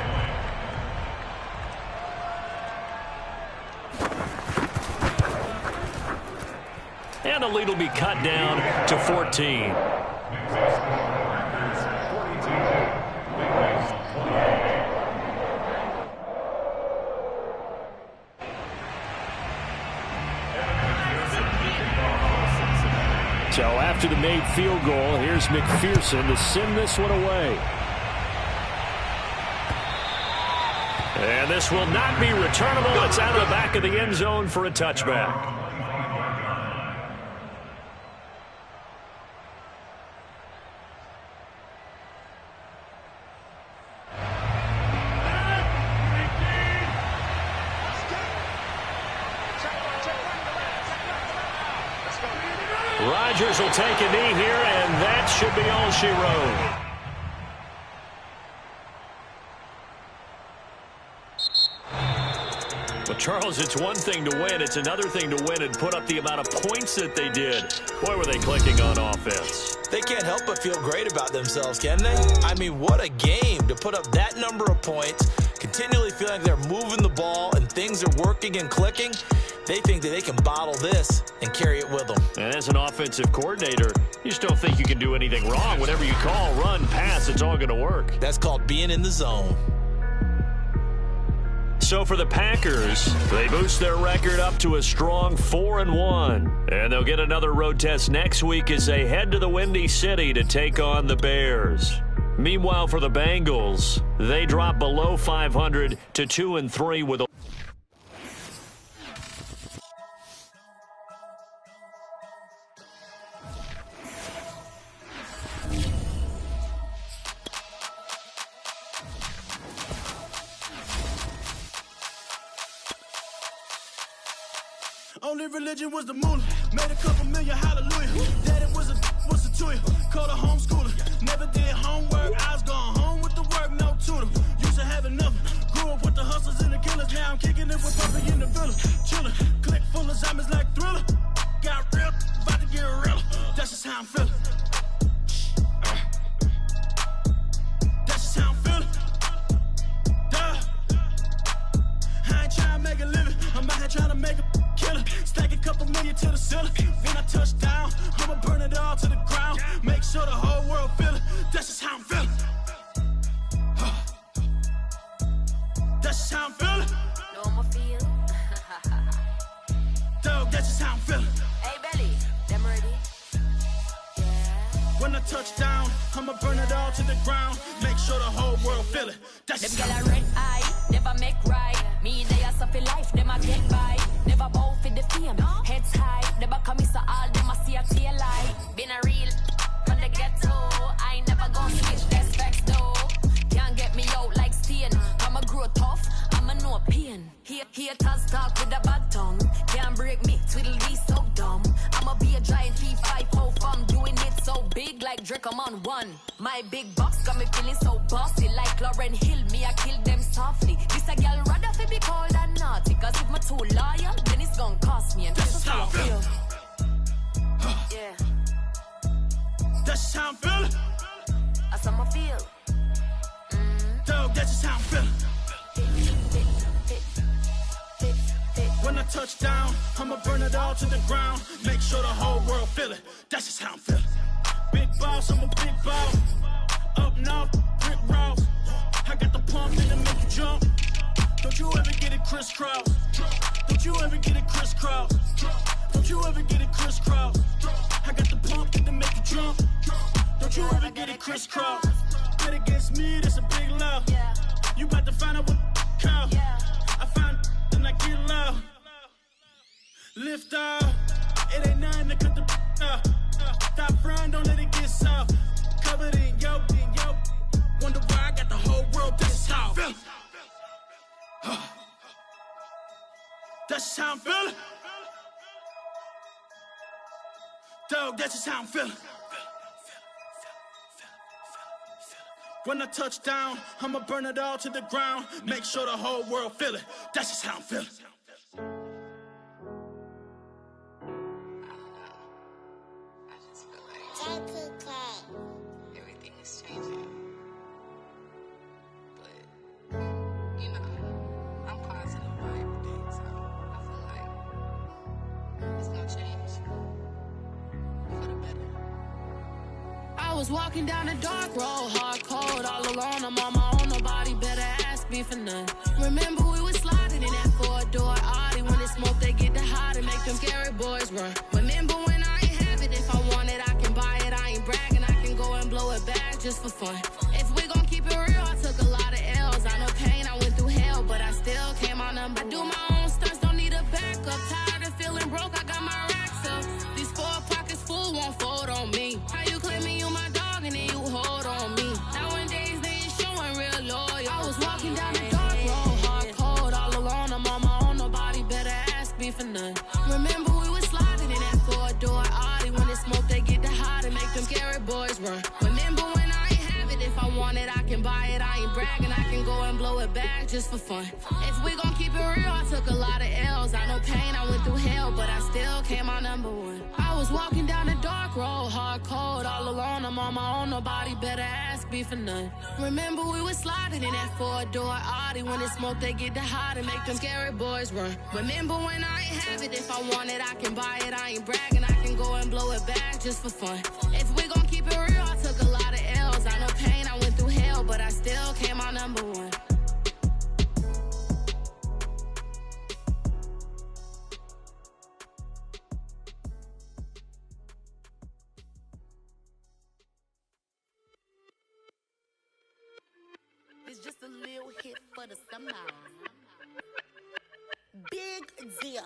And the lead will be cut down to 14. So after the made field goal, here's McPherson to send this one away. And this will not be returnable. It's out of the back of the end zone for a touchback. Rodgers will take a knee here, and that should be all she wrote. Well, Charles, it's one thing to win. It's another thing to win and put up the amount of points that they did. Boy, were they clicking on offense. They can't help but feel great about themselves, can they? I mean, what a game to put up that number of points, continually feeling like they're moving the ball and things are working and clicking. They think that they can bottle this and carry it with them. And as an offensive coordinator, you just don't think you can do anything wrong. Whatever you call, run, pass, it's all going to work. That's called being in the zone. So for the Packers, they boost their record up to a strong 4-1. And they'll get another road test next week as they head to the Windy City to take on the Bears. Meanwhile, for the Bengals, they drop below 500 to 2-3 with a Only religion was the moolah. Made a couple million, hallelujah. Daddy was a tutor. Called a homeschooler. Never did homework. I was going home with the work, no tutor. Used to have enough. Grew up with the hustlers and the killers. Now I'm kicking it with Puppy in the villa. Chillin'. Click full of zombies like Thriller. touch down, I'ma burn it all to the ground. Make sure the whole world feel it. That's them girl a red eye, never make right. Me they a suffer life, them a get by. Never bow for the fame, heads high. Never come so all them a see a tail light. Been a real from the ghetto. I ain't never gonna switch, that's facts though. Can't get me out like stain. I'ma grow tough, I'ma know pain. Haters talk with a bad tongue. Can't break me, twiddle be so dumb. I'ma be a giant P5 from doing it so big like Drake, I'm on one. My big box got me feeling so bossy like Lauren Hill. Me, I kill them softly. This a girl rather fi be cold than naughty. Cause if my too loyal, then it's gonna cost me. And that's how I feel. Yeah. That's how I'm feeling. That's how I feel. Dog, that's just how I'm feeling. When I touch down, I'ma burn it all to the ground. Make sure the whole world feel it. That's just how I'm feeling. Big boss, I'm a big boss. Up north, brick rock. I got the pump that'll make you jump. Don't you ever get it crisscross. Don't you ever get it crisscross. Don't you ever get it crisscross. I got the pump that'll make you jump. Don't you ever get it crisscross. Bet against me, that's a big love. You about to find out what cow. I find and I get loud. Lift off, it ain't nothing to cut the off. Stop frying, don't let it get soft. Covered in yolk. Wonder why I got the whole world, that's how I'm feeling. That's how I'm feeling. Dog, that's just how I'm feeling. When I touch down, I'ma burn it all to the ground. Make sure the whole world feel it. That's just how I'm feeling. Everything is changing. But, you know, I'm positive about everything, so I feel like it's gonna change for the better. I was walking down a dark road, hard cold, all alone. I'm on my own, nobody better ask me for none. Remember we was sliding in that four-door Audi. When it smoke, they get the hot and make them scary boys run. Remember when I ain't have it, if I want it, I can buy it. I ain't bragging, I can go and blow it back just for fun. If we gon' keep it real, I took a lot of L's. I know pain, I went through hell, but I still came on them. I do my own stunts, don't need a backup. Tired of feeling broke, I got my racks up. These 4 pockets full won't fold on me. How you claiming you my dog and then you hold on me? Nowadays they ain't showing real loyal. I was walking down the dark road, hard cold, all alone. I'm on my own, nobody better ask me for none. Remember we was sliding in that four-door Audi. When it smoke, they get the hot and make them scary boys run. Remember when I ain't have it, if I want it, I can buy it. I ain't bragging, I can go and blow it back just for fun. If we gon' keep it real, I took a lot of L's. I know pain, I went through hell, but I still came out number one. I was walking down a dark road, hard cold, all alone. I'm on my own, nobody better ask me for none. Remember we was sliding in that four-door Audi. When it smoke, they get the hot and make them scary boys run. Remember when I ain't have it, if I want it, I can buy it. I ain't bragging, I can go and blow it back just for fun. If we gon' keep it real, I took a lot of L's. I know pain, I went through hell, but I still came out number one. It's just a little hit for the summer. Big deal.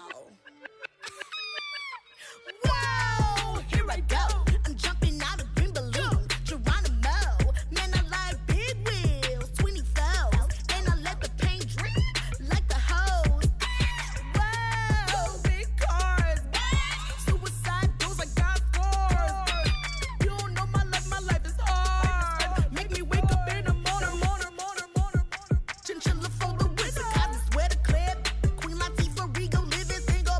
Whoa, here I go. I'm jumping out of green balloon. Geronimo, man, I like big wheels, 24s, and I let the paint drip like the hose. Whoa, big cars, suicide doors, I got scores. You don't know my life is hard. Make me wake up in the morning. Chinchilla for the wizard, cause I swear to Claire, Queen Latifah, Rigo, living single.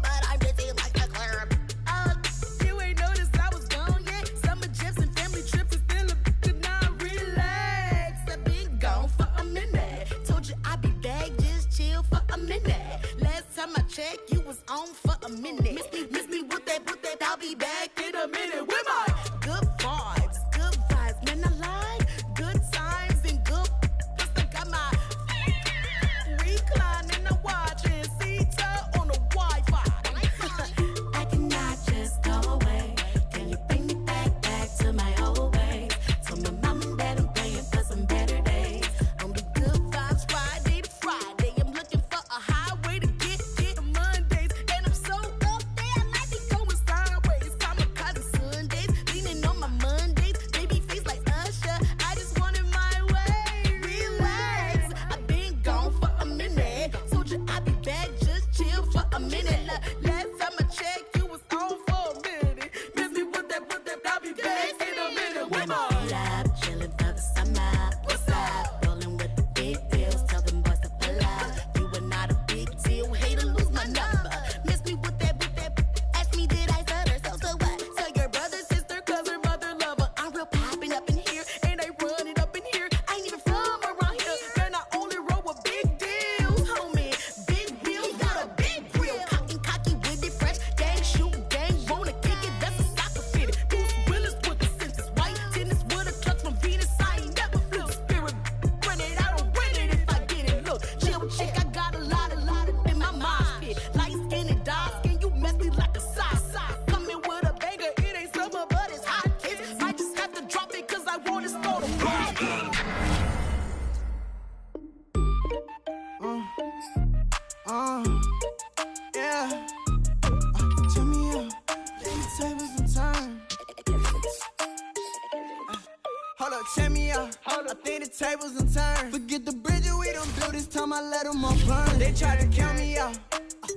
the tables and turn. Forget the bridges we done built, this time I let them all burn. They tried to count me out,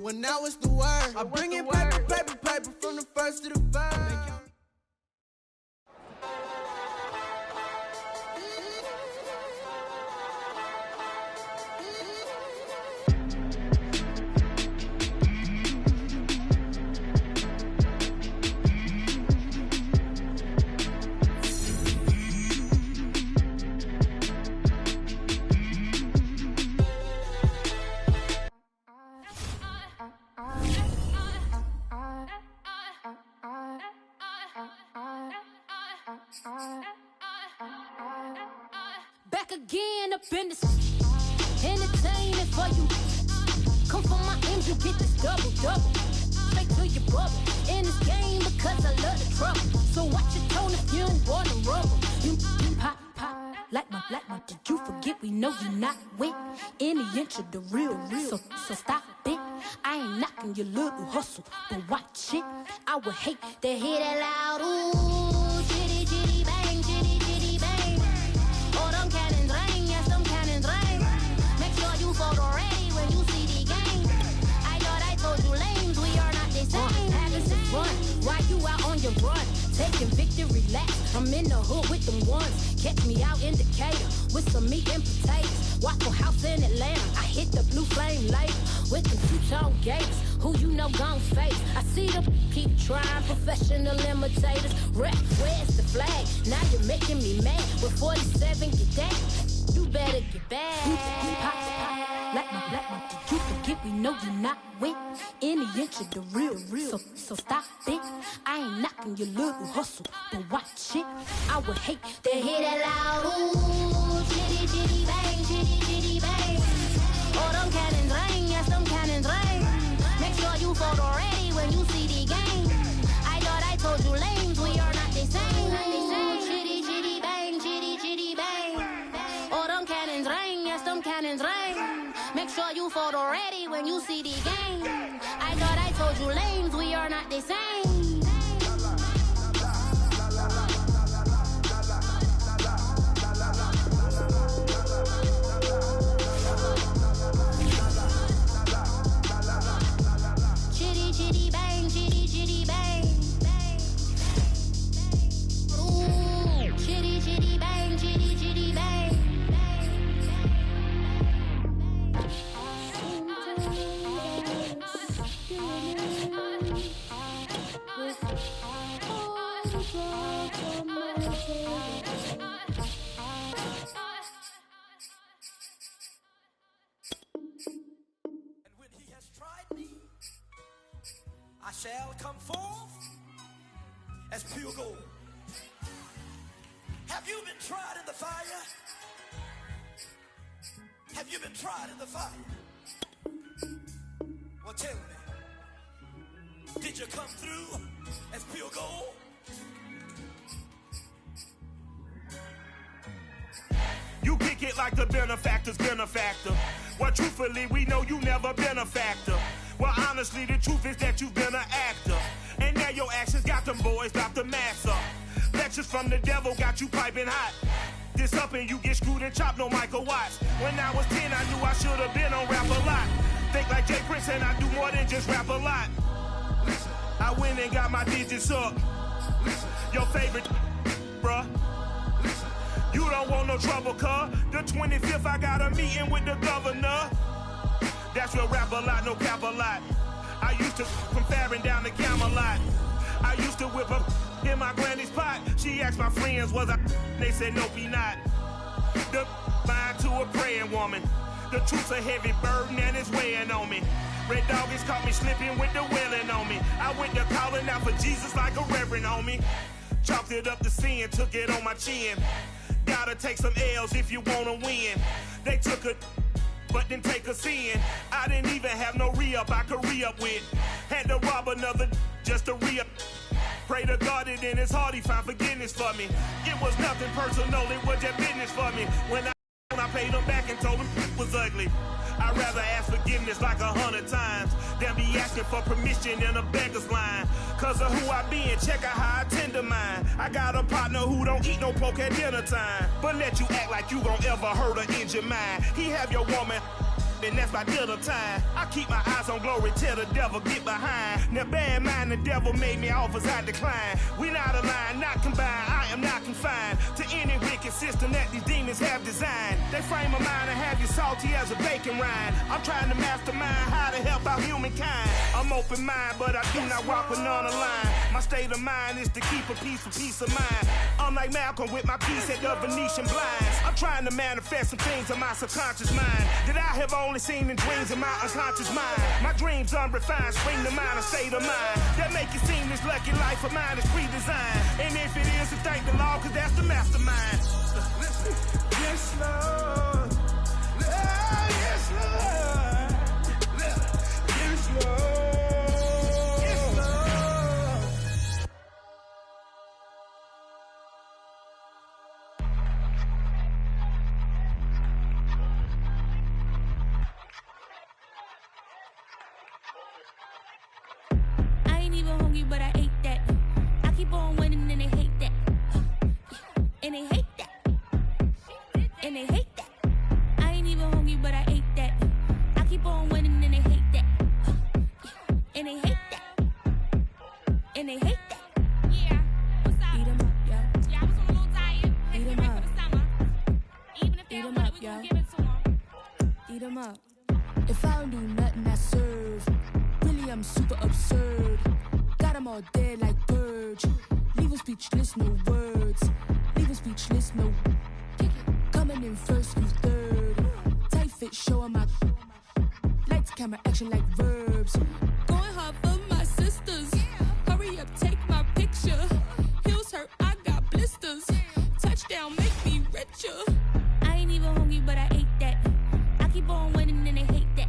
when now it's the word. I bring it paper, paper, paper from the first to the third. Back again up in this entertainment for you. Come for my M's, you get this double. Straight to your bubble. In this game because I love the trouble. So watch your tone if you don't wanna rubble. You pop, like my. Did you forget we know you not with any inch of the real. So stop it. I ain't knocking your little hustle, but watch it. I would hate to hear that loud ooh, chitty chitty bang, chitty chitty bang. Oh, them cannons ring, yes, them cannons ring. Make sure you photo ready when you see the game. I thought I told you lames, we are not the same. Having some fun, while you out on your run. Taking victory laps, I'm in the hood with them ones. Catch me out in Decatur with some meat and potatoes. Waffle House in Atlanta, I hit the blue flame later with them two-tone gators. Who you know gon' face? I see them keep trying, professional imitators. Rep, where's the flag? Now you're making me mad. With 47, get that. You better get back. Pop, like my. Did you forget we know you not with any inch of the real. So stop it. I ain't knocking your little hustle, but watch it. I would hate to hear that loud ooh, chitty chitty bang, chitty chitty bang. Oh, them cannons ring, yes, them cannons ring. Make sure you photo ready when you see the game. I thought I told you lames, we are not the same. Chitty chitty bang, chitty chitty bang. Oh, them cannons ring, yes, them cannons ring. Make sure you photo ready when you see the game. I thought I told you lames, we are not the same. Chitty chitty bang, chitty chitty bang. Ooh, chitty chitty bang, chitty chitty bang. I shall come forth as pure gold. Have you been tried in the fire? Have you been tried in the fire? Well, tell me, did you come through as pure gold? You kick it like the benefactor's benefactor. Well, truthfully, we know you never been a factor. Well, honestly, the truth is that you've been an actor. And now your actions got them boys dropped the mask up. Lectures from the devil got you piping hot. This up and you get screwed and chopped, no Michael Watts. When I was 10, I knew I should have been on rap a lot. Think like Jay Prince and I do more than just rap a lot. Listen. I went and got my digits up. Listen. Your favorite, bruh. Listen. You don't want no trouble, cuz. The 25th, I got a meeting with the governor. That's real rap a lot, no cap a lot. I used to from Farron down to Camelot. I used to whip up in my granny's pot. She asked my friends, was I? They said, nope, he not. The mind to a praying woman. The truth's a heavy burden and it's weighing on me. Red doggies caught me slipping with the wailing on me. I went to calling out for Jesus like a reverend homie. Chalked it up to sin, took it on my chin. Gotta take some L's if you wanna win. They took a but didn't take us in. I didn't even have no re-up I could re-up with. Had to rob another just to re-up. Pray to God that in his heart he found forgiveness for me. It was nothing personal, it was just business for me. When I I paid him back and told him it was ugly. I'd rather ask forgiveness like 100 times than be asking for permission in a beggar's line. Cause of who I be and check out how I tend to mine. I got a partner who don't eat no pork at dinner time, but let you act like you gon' ever hurt or injure mine. He have your woman, and that's by dinner time. I keep my eyes on glory till the devil get behind. Now bear in mind the devil made me offers I decline. We not aligned, not combined, I am not confined to any wicked system that these demons have designed. They frame a mind and have you salty as a bacon rind. I'm trying to mastermind how to help out humankind. I'm open mind, but I do not walk with none aligned. My state of mind is to keep a peace of mind. I'm like Malcolm with my piece at the Venetian blinds. I'm trying to manifest some things in my subconscious mind that I have only seen in dreams in my unconscious mind. My dreams unrefined, spring to mind, a state of mind that make it seem this lucky life of mine is pre-designed. And if it is, then thank the Lord, cause that's the mastermind. Yes, Lord. Yes, Lord. Yes, Lord. But I ate that. I keep on winning and they hate that. And they hate that. And they hate that. I ain't even hungry, but I ate that. I keep on winning and they hate that. And they hate that. And they hate that. Yeah, what's up? Eat 'em up, yo. Yeah, I was on a little diet. Had to get ready for the summer. Even if they don't want it, we gon' give it to them. Eat 'em up. If I don't do nothing, I serve. Really, I'm super absurd. Got 'em all dead like Purge. Leave 'em speechless, no words. Leave 'em speechless, no. Coming in first, you third. Tight fit, showing my. Lights, camera, action like verbs. Going hard for my sisters. Hurry up, take my picture. Heels hurt, I got blisters. Touchdown, make me richer. I ain't even hungry, but I ate that. I keep on winning and they hate that.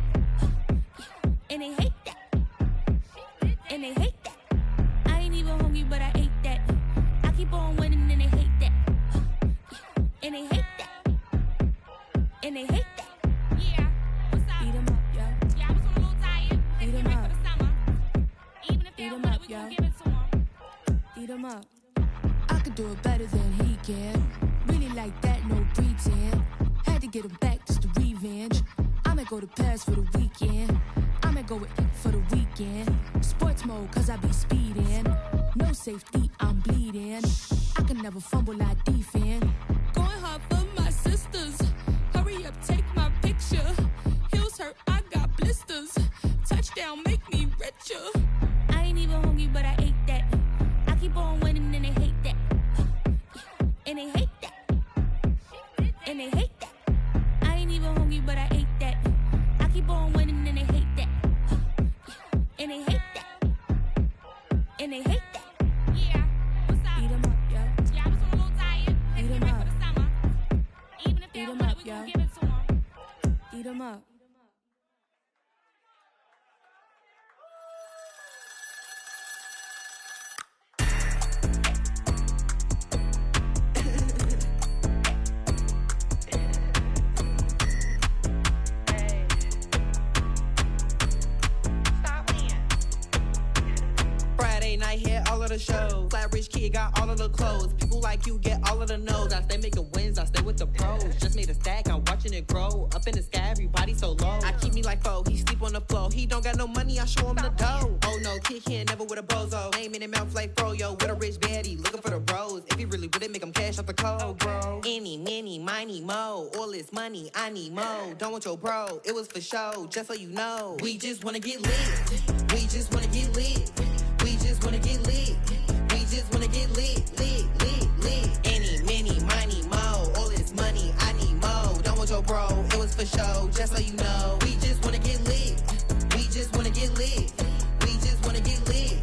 And they hate that. And they hate that. I ain't even hungry, but I ate that. I keep on winning and they hate that. And they hate that. And they hate that. Yeah, what's up? Eat 'em up, yo. Yeah, I was on a little diet. Had to get ready for the summer. Even if they don't want it, we gon' give it to them. Eat 'em up. I could do it better than he can. Really like that, no pretend. Had to get him back just to revenge. I'ma go to Paris for the weekend. I'ma go with for the weekend. Sports mode, cause I be speeding. No safety, I'm bleeding. I can never fumble, I defend. Going hard for my sisters. Hurry up, take my picture. Heels hurt, I got blisters. Touchdown, make me richer. I ain't even hungry, but I ate that. I keep on winning and they hate that. And they hate that. And they hate that. I ain't even hungry, but I ate that. I keep on winning and they hate that. And they hate that. And they hate that. Yeah, what's up? Eat 'em up, yo. Yeah, I was on a little diet. Had to get ready for the summer. Even if they don't want it, we gon' give it to them. Eat 'em up. All of the shows, flat rich kid got all of the clothes. People like you get all of the no's. I stay making wins, I stay with the pros. Just made a stack, I'm watching it grow. Up in the sky, everybody so low. I keep me like foe, he sleep on the floor. He don't got no money, I show him the dough. Oh no, kid can't never with a bozo. Name in the mouth like froyo, with a rich baddie, looking for the bros. If he really with it, make him cash out the cold, bro. Any, many, miny, mo. All this money, I need mo. Don't want your bro, it was for show, just so you know. We just wanna get lit. We just wanna get lit. We just wanna get lit. We just wanna get lit, lit, lit, lit. Any, many, miny, mo. All this money, I need mo. Don't want your bro, it was for show, just so you know. We just wanna get lit. We just wanna get lit. We just wanna get lit.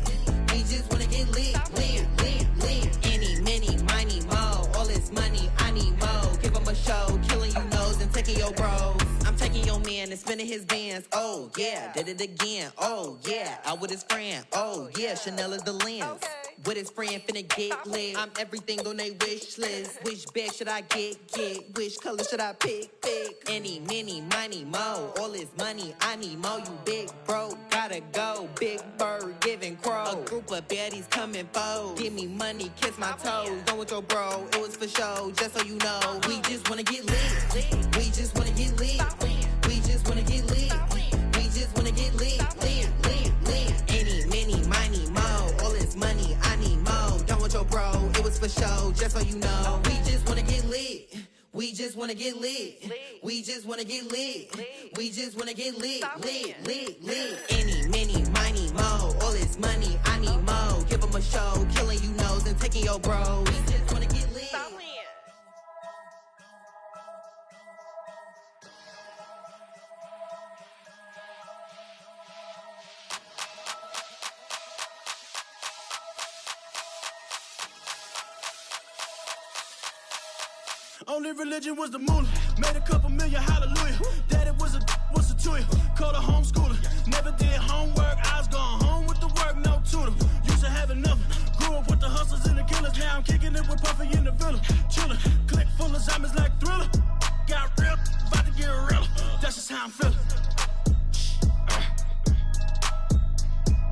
We just wanna get lit, lit, lit, lit. Any, many, miny, mo. All this money, I need mo. Give him a show, killing you nose and taking your bros. I'm taking your man and spinning his bands. Oh yeah, did it again. Oh yeah, out with his friend. Oh yeah, Chanel is the lens. with his friend finna get lit. I'm everything on they wish list. Which bag should I get? Which color should I pick? Any, mini, money, mo. All this money, I need mo. You big bro, gotta go. Big bird giving crow. A group of baddies coming foe. Give me money, kiss my toes. Don't with your bro, it was for show. Just so you know, we just wanna get lit. We just wanna get lit. We just wanna get lit. We just wanna get lit. Any, mini, money, mo. All this money, I need mo. Don't want your bro, it was for show. Just so you know, we just wanna get lit. We just wanna get lit. We just wanna get lit. We just wanna get lit. Any, mini, money, mo. All this money, I need mo. Give them a show, killing you nose and taking your bro. We just wanna get lit. Only religion was the moolah. Made a couple million, hallelujah. Daddy was a to you. Called a homeschooler. Never did homework. I was going home with the work, no tutor. Used to have enough. Grew up with the hustlers and the killers. Now I'm kicking it with Puffy in the villa. Chillin'. Click full of zombies like Thriller. Got real, about to get real. That's just how I'm feeling.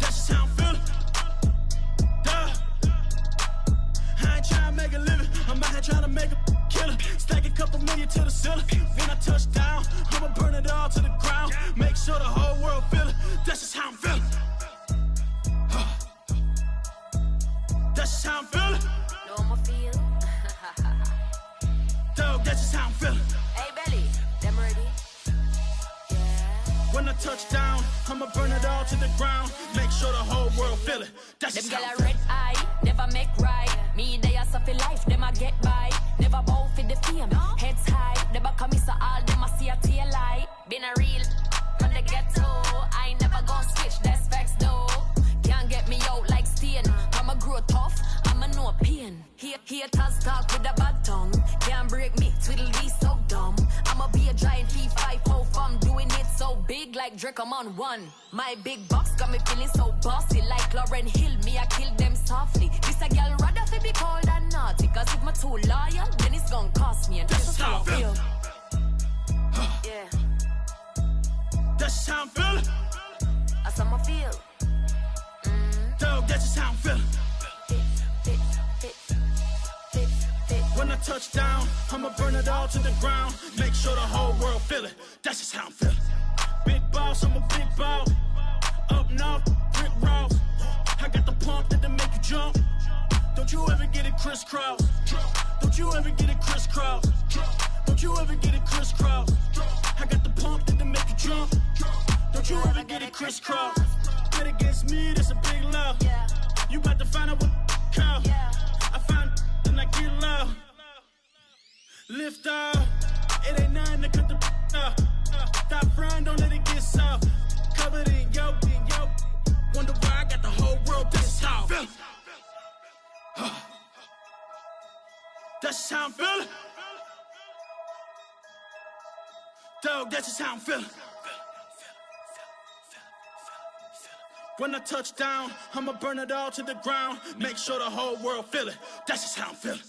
That's just how I'm feeling. Duh. I ain't trying to make a living. I'm out here trying to make a killer. Stack a couple million to the ceiling. When I touch down, I'ma burn it all to the ground. Make sure the whole world feel it. That's just how I'm feeling. That's just how I'm feeling. No, I'ma feel. Dog, that's just how I'm feeling. Hey, Belly, them ready? When I touch down, I'ma burn it all to the ground. Make sure the whole world feel it. That's just them how I'm feeling. feeling. Red eye, never make right. Me, they are suffer life, them I get by. Never bow for the fame, heads high. Never come so all them I see a tail light. Been a real from the ghetto. I ain't never gon' switch, that's facts though. Can't get me out like stain. I'ma grow tough, I'ma know pain. Haters talk with a bad tongue. Can't break me, twiddly so dumb. I'ma be a giant P5 from doing it so big like Drake, I'm on one. My big box got me feeling so bossy like Lauryn Hill. Me, I kill them softly. This a girl rather fi be cold than naughty. Cause if my too loyal, then it's gon' cost me. And that's just how I feel. Yeah. That's just how I'm feeling. That's how I feel. Dog, that's just how I'm feeling. When I touch down, I'ma burn it all to the ground. Make sure the whole world feel it. That's just how I'm feeling. Big boss, I'm a big boss. Up north, brick rock. I got the pump that'll make you jump. Don't you ever get it crisscross. Don't you ever get it crisscross. Don't you ever get it crisscross. I got the pump that'll make you jump. Don't you ever get it crisscross. Bet against me, that's a big love. You about to find out what cow. I find and I get loud. Lift off, it ain't nothing to cut the off. Stop frying, don't let it get soft. Covered in yolk. Wonder why I got the whole world, that's just how I'm feeling. That's just how I'm feeling. Dog, that's just how I'm feeling. When I touch down, I'ma burn it all to the ground. Make sure the whole world feel it. That's just how I'm feeling.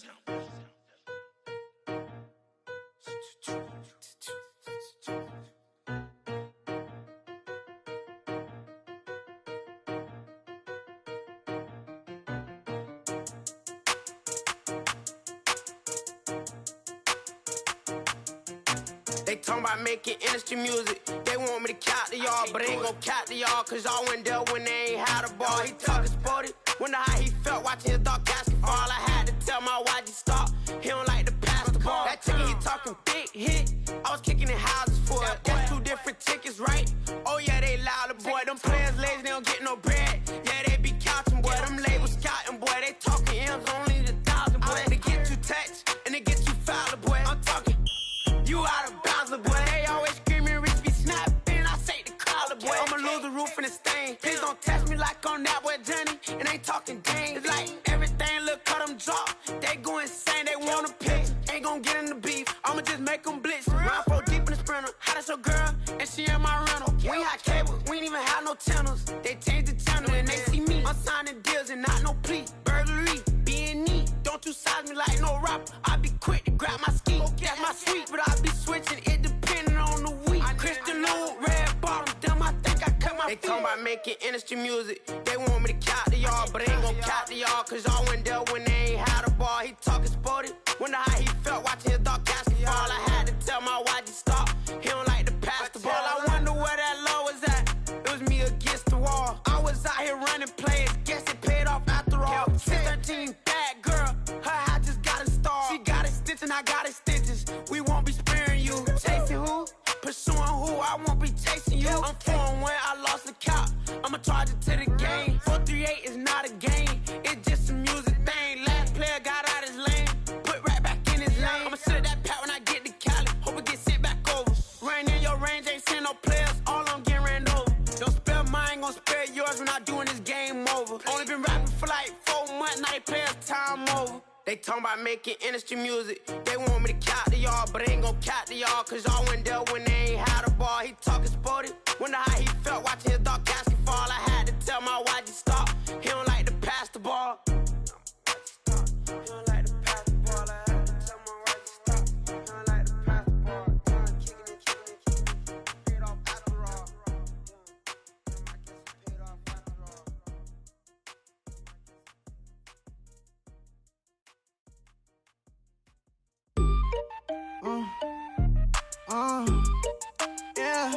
They talking about making industry music. They want me to count to y'all, but I ain't gon' count to y'all, cause y'all went there when they ain't had a ball. He talking sporty, wonder how he felt watching his dog basketball. I had to tell my YG stop, he don't like to pass the ball. That chicken, he talking big hit, I was kicking in houses for it. That's two different tickets, right? Oh yeah, they louder, boy. Them players lazy, they don't get no bread. Yeah, they be couching, boy. Them labels scouting, boy. They talking M's, only the 1,000, boy. They get too touched, and they get too foul, boy. I'm talking, you out of bounds, boy. They always screaming, Rich be snapping. I say the collar, boy. I'ma lose the roof in the stain. Please don't test me like on that boy Johnny. And ain't talking dang. It's like everything look cut them drop. They go insane, they want a pitch. Ain't gon' get in the beef. I'ma just make them blitz. Run 4 deep in the sprinter. How that's your girl? And she in my rental. We ain't had cable, we ain't even have no channels. They changed the channel and they see me. I'm signing deals and not no plea. rapper, I be quick to grab my ski. That's my sweet, but I be switching it depending on the week. Christian Lou, red bottoms, damn, I think I cut my feet. They talking about making industry music. They want me to count to y'all, but I ain't gon' count to y'all, cause y'all went there when they ain't had a ball. He talking sporty, wonder how he felt watching his dog casket fall. I had to tell my YG stop, he don't like to pass the ball. I wonder where that low was at, it was me against the wall. I was out here running plays, guess it paid off after all. 613, bad girl, her hat just got a star. She got extension, I got extensions, we won't be sparing you. Chasing who? Pursuing who? I won't be chasing you. I'm 4-1, I lost the count, I'ma charge it to the game. 438 is not a game, it's just a music thing. Last player got out his lane, put right back in his lane. I'ma sit at that pat when I get to Cali, hope it get sent back over. Ran in your range, ain't seen no players, all I'm getting ran over. Don't spare mine, gon' spare yours when I doing this game over. Only been rapping for like 4 months, now they play us time over. They talking about making industry music. They want me to count to y'all, but I ain't gon' count to y'all, cause y'all went there when they ain't had a ball. He talking sporty, wonder how he felt watching his dog casket fall. I had to tell my YG stop, he don't like to pass the ball. He don't like to pass the ball, I had to tell my YG stop, he don't like to pass the ball. Kicking it, paid off after all. Paid off after all. Yeah.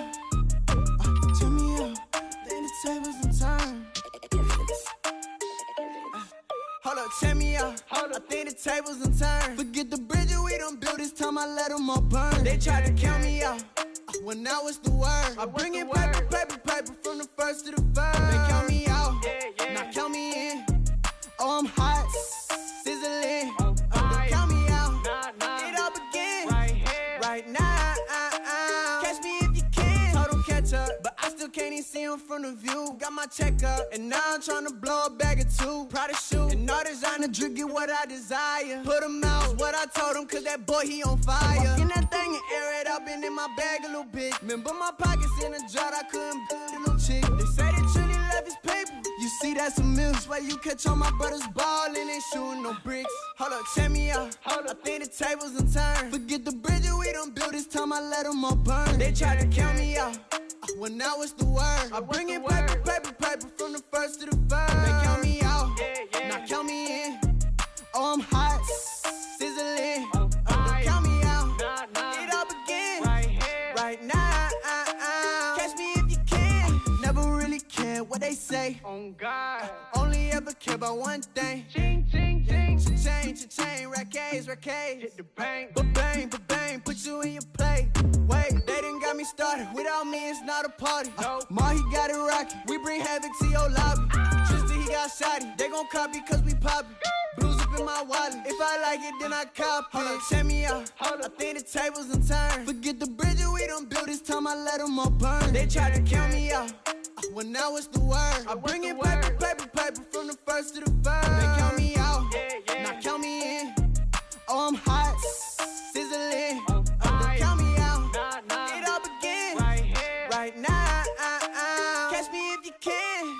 Turn me up, then the tables and turn. Hold up, check me out. I think the tables and turn. Forget the bridge we done built, this time I let them all burn. They tried to count me out when I was the word. I bring in paper, paper, paper from the first to the third. They count me out, now count me in. Oh, I'm hot, sizzling. Don't count me out, it all begin right now. Catch me if you can. Told them catch up, but I still can't even see him from the view. Got my check up, and now I'm trying to blow a bag or two. Proud of shoe, and all designer drip, get what I desire. Put him out, what I told him, cause that boy, he on fire. Walk in that thing and air it up, and in my bag a little bit. Remember my pockets in a jar, I couldn't build a little chick. They say that Trinity left his paper. You see, that's a miss. Why you catch all my brothers ballin', ain't shooting no bricks. Hold up, check me out. I think the tables and turn. Forget the bridge we done built, this time I let them all burn. They tried to count me out when I was the word. I bring in paper, paper, paper from the first to the third. They count me out, now count me in. Oh, I'm hot, sizzling. Don't count me out, it all begin right now. Catch me if you can. Never really care what they say. On God, only ever care about one thing. Ching, ching, ching. Cha-ching, rack-A's. Hit the bank, ba-bang, put you in your play. Wait, they done got me started. Without me, it's not a party. Ma, he got it rockin'. We bring havoc to your lobby. Tristan, he got shotty. They gon' copy cause we poppin'. Blues up in my wallet. If I like it, then I copy. Hold up, check me out. I think the tables and turn. Forget the bridge we done built, this time I let them all burn. They tried to count me out when I was the word. I bring in paper, paper, paper from the first to the third. They count me out, now count me in. Oh, I'm hot, sizzling. Don't count me out, it all begin right now. Catch me if you can.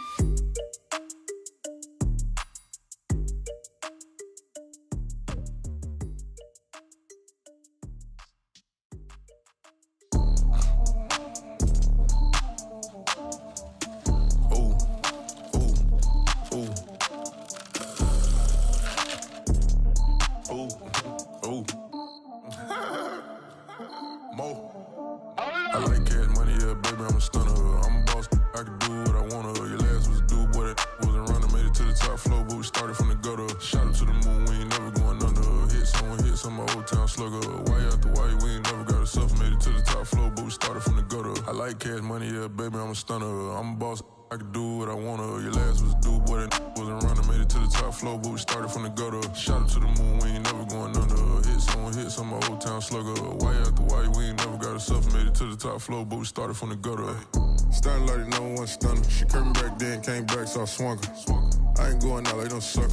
I like cash money, yeah, baby, I'm a stunner. I'm a boss, I can do what I wanna. Your last was a dude, boy, that wasn't running. Made it to the top floor, but we started from the gutter. Shot up to the moon, we ain't never going under. Hits on my old town slugger. Why after why, we ain't never got a suffer. Made it to the top floor, but we started from the gutter. I like cash money, yeah, baby, I'm a stunner. I'm a boss, I can do what I wanna. Your last was a dude, boy, that wasn't running. Made it to the top floor, but we started from the gutter. Shot up to the moon, we ain't never going under. Hits on my old town slugger. Why after why, we ain't never got a suffer. Made it to the top floor, but we started from the gutter. Starting like no one stunner. She curved me back then, came back, so I swung her. I ain't going out like no sucker.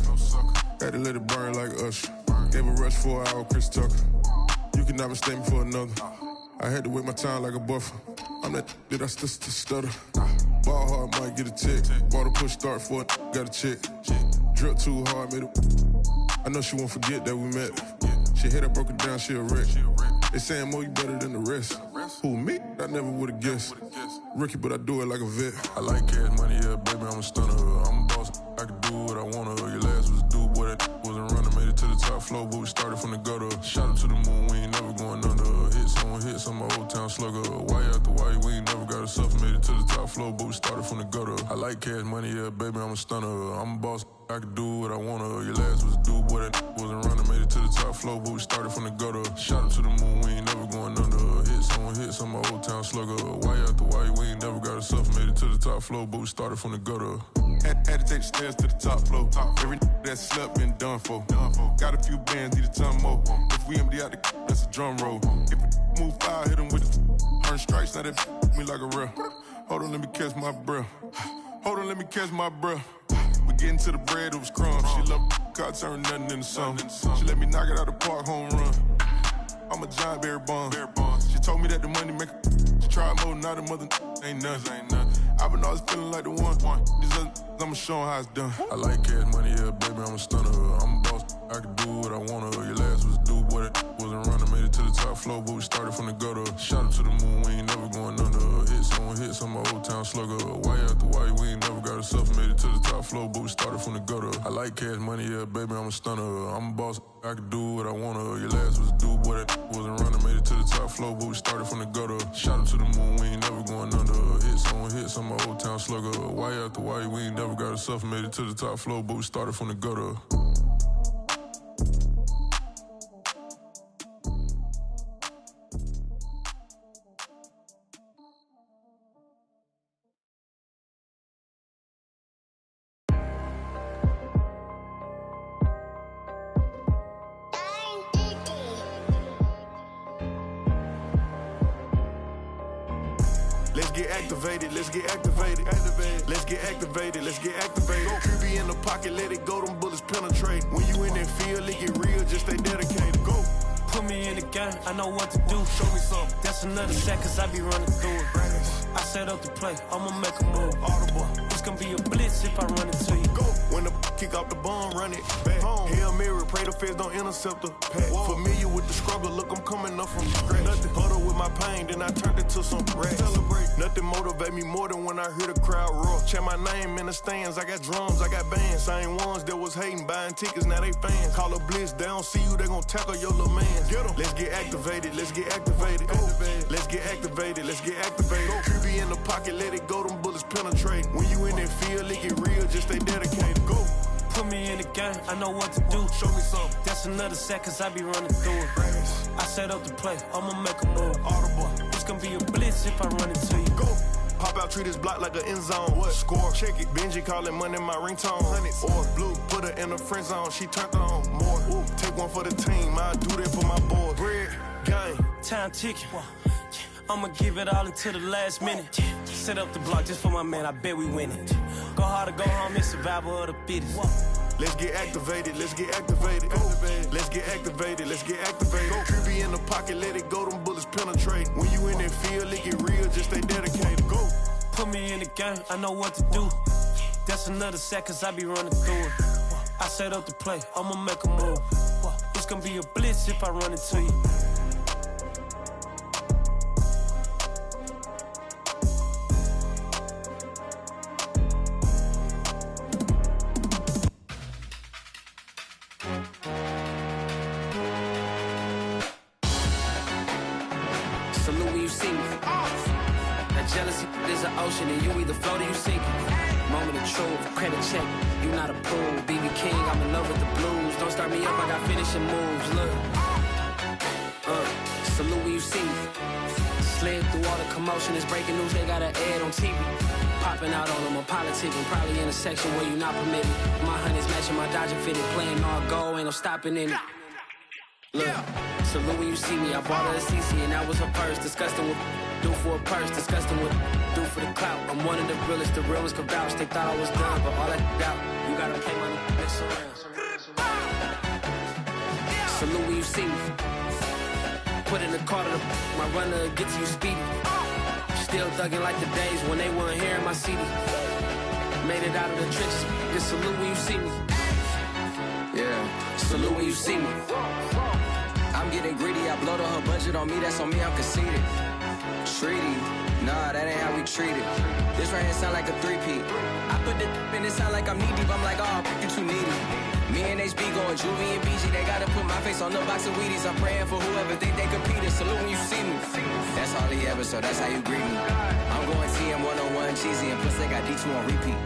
Had to let it burn like Usher. Gave a rush for an hour, Chris Tucker. You cannot mistake me for another. I had to wait my time like a buffer. I'm that I still stutter. Ball hard, might get a tick. Bought a push start for it, got a chick. Drip too hard, made it. I know she won't forget that we met. She hit her, broke it down, she a wreck. They saying, Mo, you better than the rest. Who, me? I never would've guessed. Rookie, but I do it like a vet. I like cash money, yeah, baby, I'm a stunner. I'm a boss, I can do what I wanna. Your last was a dude, boy, that wasn't running. Made it to the top floor, but we started from the gutter. Shout out to the moon, we ain't never going under. Hit some old town slugger. Why after why, we ain't never got a suffer. Made it to the top floor, but we started from the gutter. I like cash money, yeah, baby, I'm a stunner. I'm a boss, I can do what I wanna. Your last was a dude, boy, that wasn't running. Made it to the top floor, but we started from the gutter. Shout out to the moon, we ain't never going under. Hit some old town slugger. Why after why, we ain't never got a suffer. Made it to the top floor, but we started from the gutter. Had to take the stairs to the top floor. Every that slept been done for. Got a few bands, need a ton more. If we empty out the that's a drum roll. If we move fire, hit him with the earn strikes, now that me like a real. Hold on, let me catch my breath. Hold on, let me catch my breath. We getting to the bread, it was crumbs. She loved car, turn nothing into something. She let me knock it out the park, home run. I'm a giant berry bomb. She told me that the money make she tried more, now the mother ain't nothing. I've been always feeling like the one. These other I'ma show 'em how it's done. I like cash money, yeah, baby, I'm a stunner. I'm a boss, I can do what I wanna. Your last was a dude, boy, that wasn't running. Made it to the top floor, but we started from the gutter. Shout out to the moon, we ain't never going under. Hit some old town slugger. Why after why, we ain't never got a suffer. Made it to the top floor, but we started from the gutter. I like cash money, yeah, baby, I'm a stunner. I'm a boss, I can do what I wanna. Your last was a dude, boy, that wasn't running. Made it to the top floor, but we started from the gutter. Shout out to the moon, we ain't never going under. Hit some old town slugger. Why after why, we ain't never got a suffer. Made it to the top floor, but we started from the gutter. Let's get activated, let's get activated. Let's get activated, let's get activated. QB in the pocket, let it go, them bullets penetrate. When you in that field, it get real, just stay dedicated. Go. Put me in the game, I know what to do. Show me something. That's another shot, cause I be running through it. I set up the play, I'ma make a move. Audible. It's gonna be a blitz if I run into you. Go. When the kick off the bomb, run it back home. Hail Mary, pray the feds don't intercept the pack. Familiar with the struggle, look, I'm coming up from scratch. Nothing huddle with my pain, then I turned it to some rats. Celebrate. Nothing motivate me more than when I hear the crowd roar. Check my name in the stands, I got drums, I got bands. Same ones that was hating, buying tickets, now they fans. Call a blitz, they don't see you, they gon' tackle your little man. Get 'em. Let's get activated, let's get activated. Go. Let's get activated, let's get activated. QB in the pocket, let it go, them bullets penetrate. When you in that field, it get real, just stay dedicated. Go. Put me in the game, I know what to do. Show me something. That's another sack, cause I be running through it. I set up the play, I'ma make a move. Audible. It's gonna be a blitz if I run into you. Go. Hop out, treat this block like an end zone. What? Score, check it. Benji callin' money my ringtone. Hundreds or blue, put her in the friend zone. She turned on more. Ooh. Take one for the team, I do that for my boy. Bread, gang. Time ticking. I'ma give it all until the last minute. Set up the block just for my man, I bet we win it. Go hard or go home, it's survival of the fittest. Let's get activated, let's get activated. Go. Let's get activated, let's get activated. QB in the pocket, let it go, them bullets penetrate. When you in that field, it get real, just stay dedicated. Go. Put me in the game, I know what to do. That's another sack, cause I be running through it. I set up the play, I'ma make a move. It's gonna be a blitz if I run into you. Salute when you see me. That jealousy is an ocean and you either float or you sink. Moment of truth, credit check, you not approved. BB King, I'm in love with the blues. Don't start me up, I got finishing moves, look. Salute when you see me. Slid through all the commotion, it's breaking news, they got an ad on TV. Popping out on them, I'm politicking, probably in a section where you not permitted. My honey's matching my Dodger fitted, playing all go, ain't no stopping in it. Look, salute when you see me, I bought her a CC and that was her purse. Disgusting with do for a purse, disgusting with do for the clout. I'm one of the realest, the real ones can vouch. They thought I was done, but all that out, you gotta pay money, mix around. Salute when you see me. Put in the car to my runner, get to you speedy. Still thugging like the days when they weren't here in my CD. Made it out of the trenches, just salute when you see me. Yeah, salute when you see me. I'm getting greedy, I blowed up her budget on me, that's on me, I'm conceited. Treaty, nah, that ain't how we treat it. This right here sound like a three-peat. I put the in it sound like I'm knee-deep, I'm like, oh, you too needy. Me and HB going Juvie and BG, they gotta put my face on the box of Wheaties. I'm praying for whoever think they competed, salute when you see me. That's all he ever, so that's how you greet me. I'm going TM 101 cheesy, and plus they got D2 on repeat.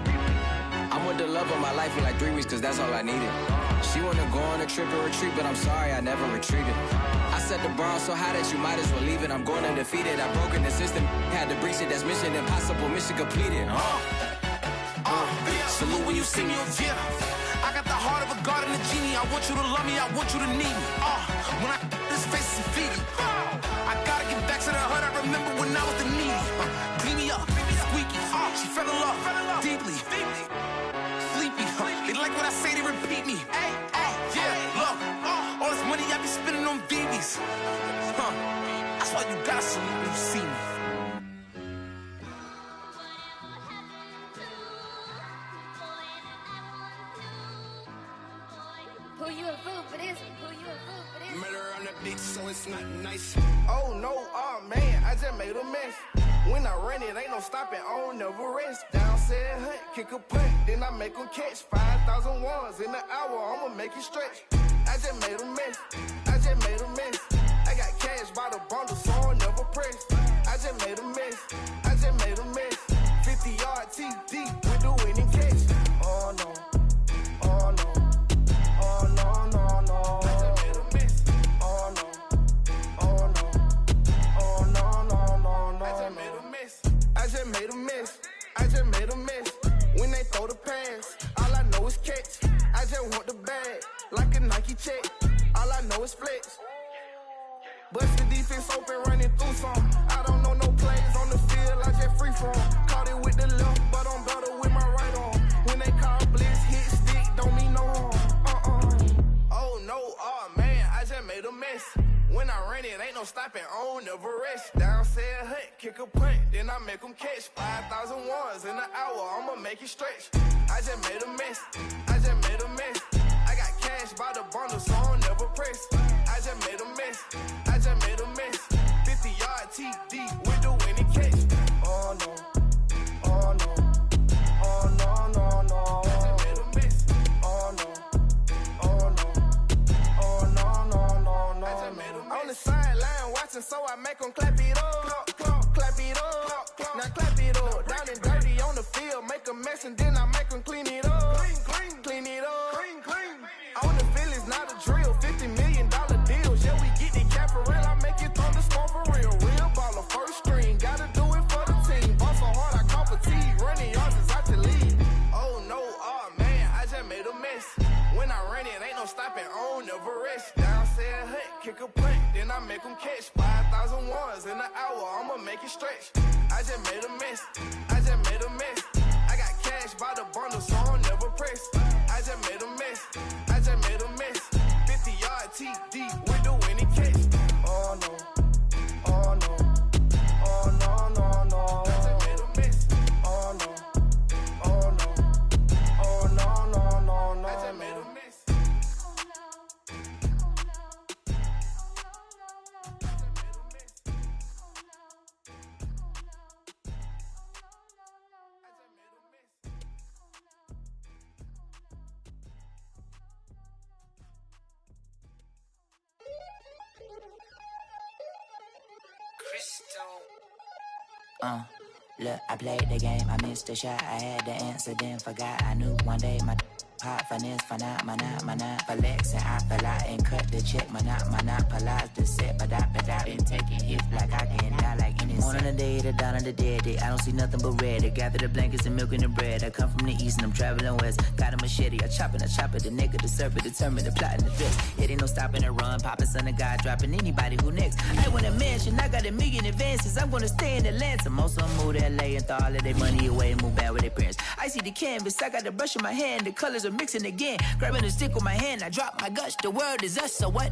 I'm with the love of my life for like 3 weeks, cause that's all I needed. She wanna go on a trip or retreat, but I'm sorry, I never retreated. I set the bar so high that you might as well leave it. I'm going undefeated, I've broken the system. Had to breach it, that's mission impossible, mission completed. Salute when you see me, yeah. I got the heart of a god and a genie. I want you to love me, I want you to need me. When I this face is feedy. I gotta get back to the hood, I remember when I was the needy. Clean me up, squeaky. She fell in love, deeply. Sleepy, they like what I say, they repeat me. Yeah, look, all this money I be spending on BBs. That's why you gotta salute when you see me. Who you a fool for this? Who you a fool for this? Murder on the beat, so it's not nice. Oh no, oh man, I just made a mess. When I run it, ain't no stopping, I don't never rest. Down said hunt, kick a punt, then I make them catch 5,000 ones in the hour, I'ma make it stretch. I just made a mess, I just made a mess. I got cash by the bundle, so I'll never press. I just made a mess, I just made a mess. 50-yard TD with the winning catch. Oh no, oh no. Oh no, no, no. I just made a mess. Oh no. Oh no. Oh no, no, no, no. I just made a mess. I just made a mess. I just made a mess. When they throw the pass, all I know is catch. I just want the bag, like a Nike check. All I know is flex. Bust the defense open, running through some. I don't know no plays on the field, I just free from. Caught it with the left, but I'm better with my right arm. When they call blitz, hit stick, don't mean no harm. Oh no, oh man, I just made a mess. When I run it, ain't no stopping, I don't never rest. Down said hunt, kick a punt, then I make them catch 5,000 ones in the hour, I'ma make it stretch. I just made a mess, I just made a mess. I got cash by the bundle, so I'll never press. I just made a mess, I just made a mess. 50-yard TD with the winning catch. Oh no, oh no, oh no, no, no. I just made a mess, oh no. On the sideline watching, so I make them clap it up. Clap it up. Now clap it up. Down and dirty on the field, make a mess and then I make them clean it up. Clean it up. On the field is not a drill. $50 million deals. Yeah, we get the cap for real. I make it thunderstorm for real. Real baller, first string. Gotta do it for the team. Ball so hard, I call fatigue. Running yards is out the lead. Oh no, oh man, I just made a mess. When I run it, ain't no stopping, I don't never rest. Down said hunt, kick a punt, then I make them catch 5,000 ones in the hour, I'ma make it stretch. I just made a mess, I just made a mess. I got cash by the bundle, so I'll never press. I just made a mess, I just made a mess. 50-yard TD with the winning catch. Oh no, oh no, oh no, no, no. I just made a mess, oh no, oh no, oh no, no, no, no. I just made a mess. Look, I played the game, I missed the shot. I had the answer, then forgot. I knew one day my pop finesse, finite, flex, and I fell out and cut the check. Monopolize the set, but I been taking hits like I can die like any One on the day, the dawn of the dead day. I don't see nothing but red. I gather the blankets and milk and the bread. I come from the east and I'm traveling west. Got a machete, I chop it, the nigga, the serpent, determined, the plot and the dress. It ain't no stopping and run, popping son of God, dropping anybody who next. I want a mansion, I got a million advances. I'm gonna stay in Atlanta. Most of them move to LA and throw all of their money away and move back with their parents. I see the canvas, I got the brush in my hand, the colors are mixing again. Grabbing a stick with my hand, I drop my guts. The world is us, so what?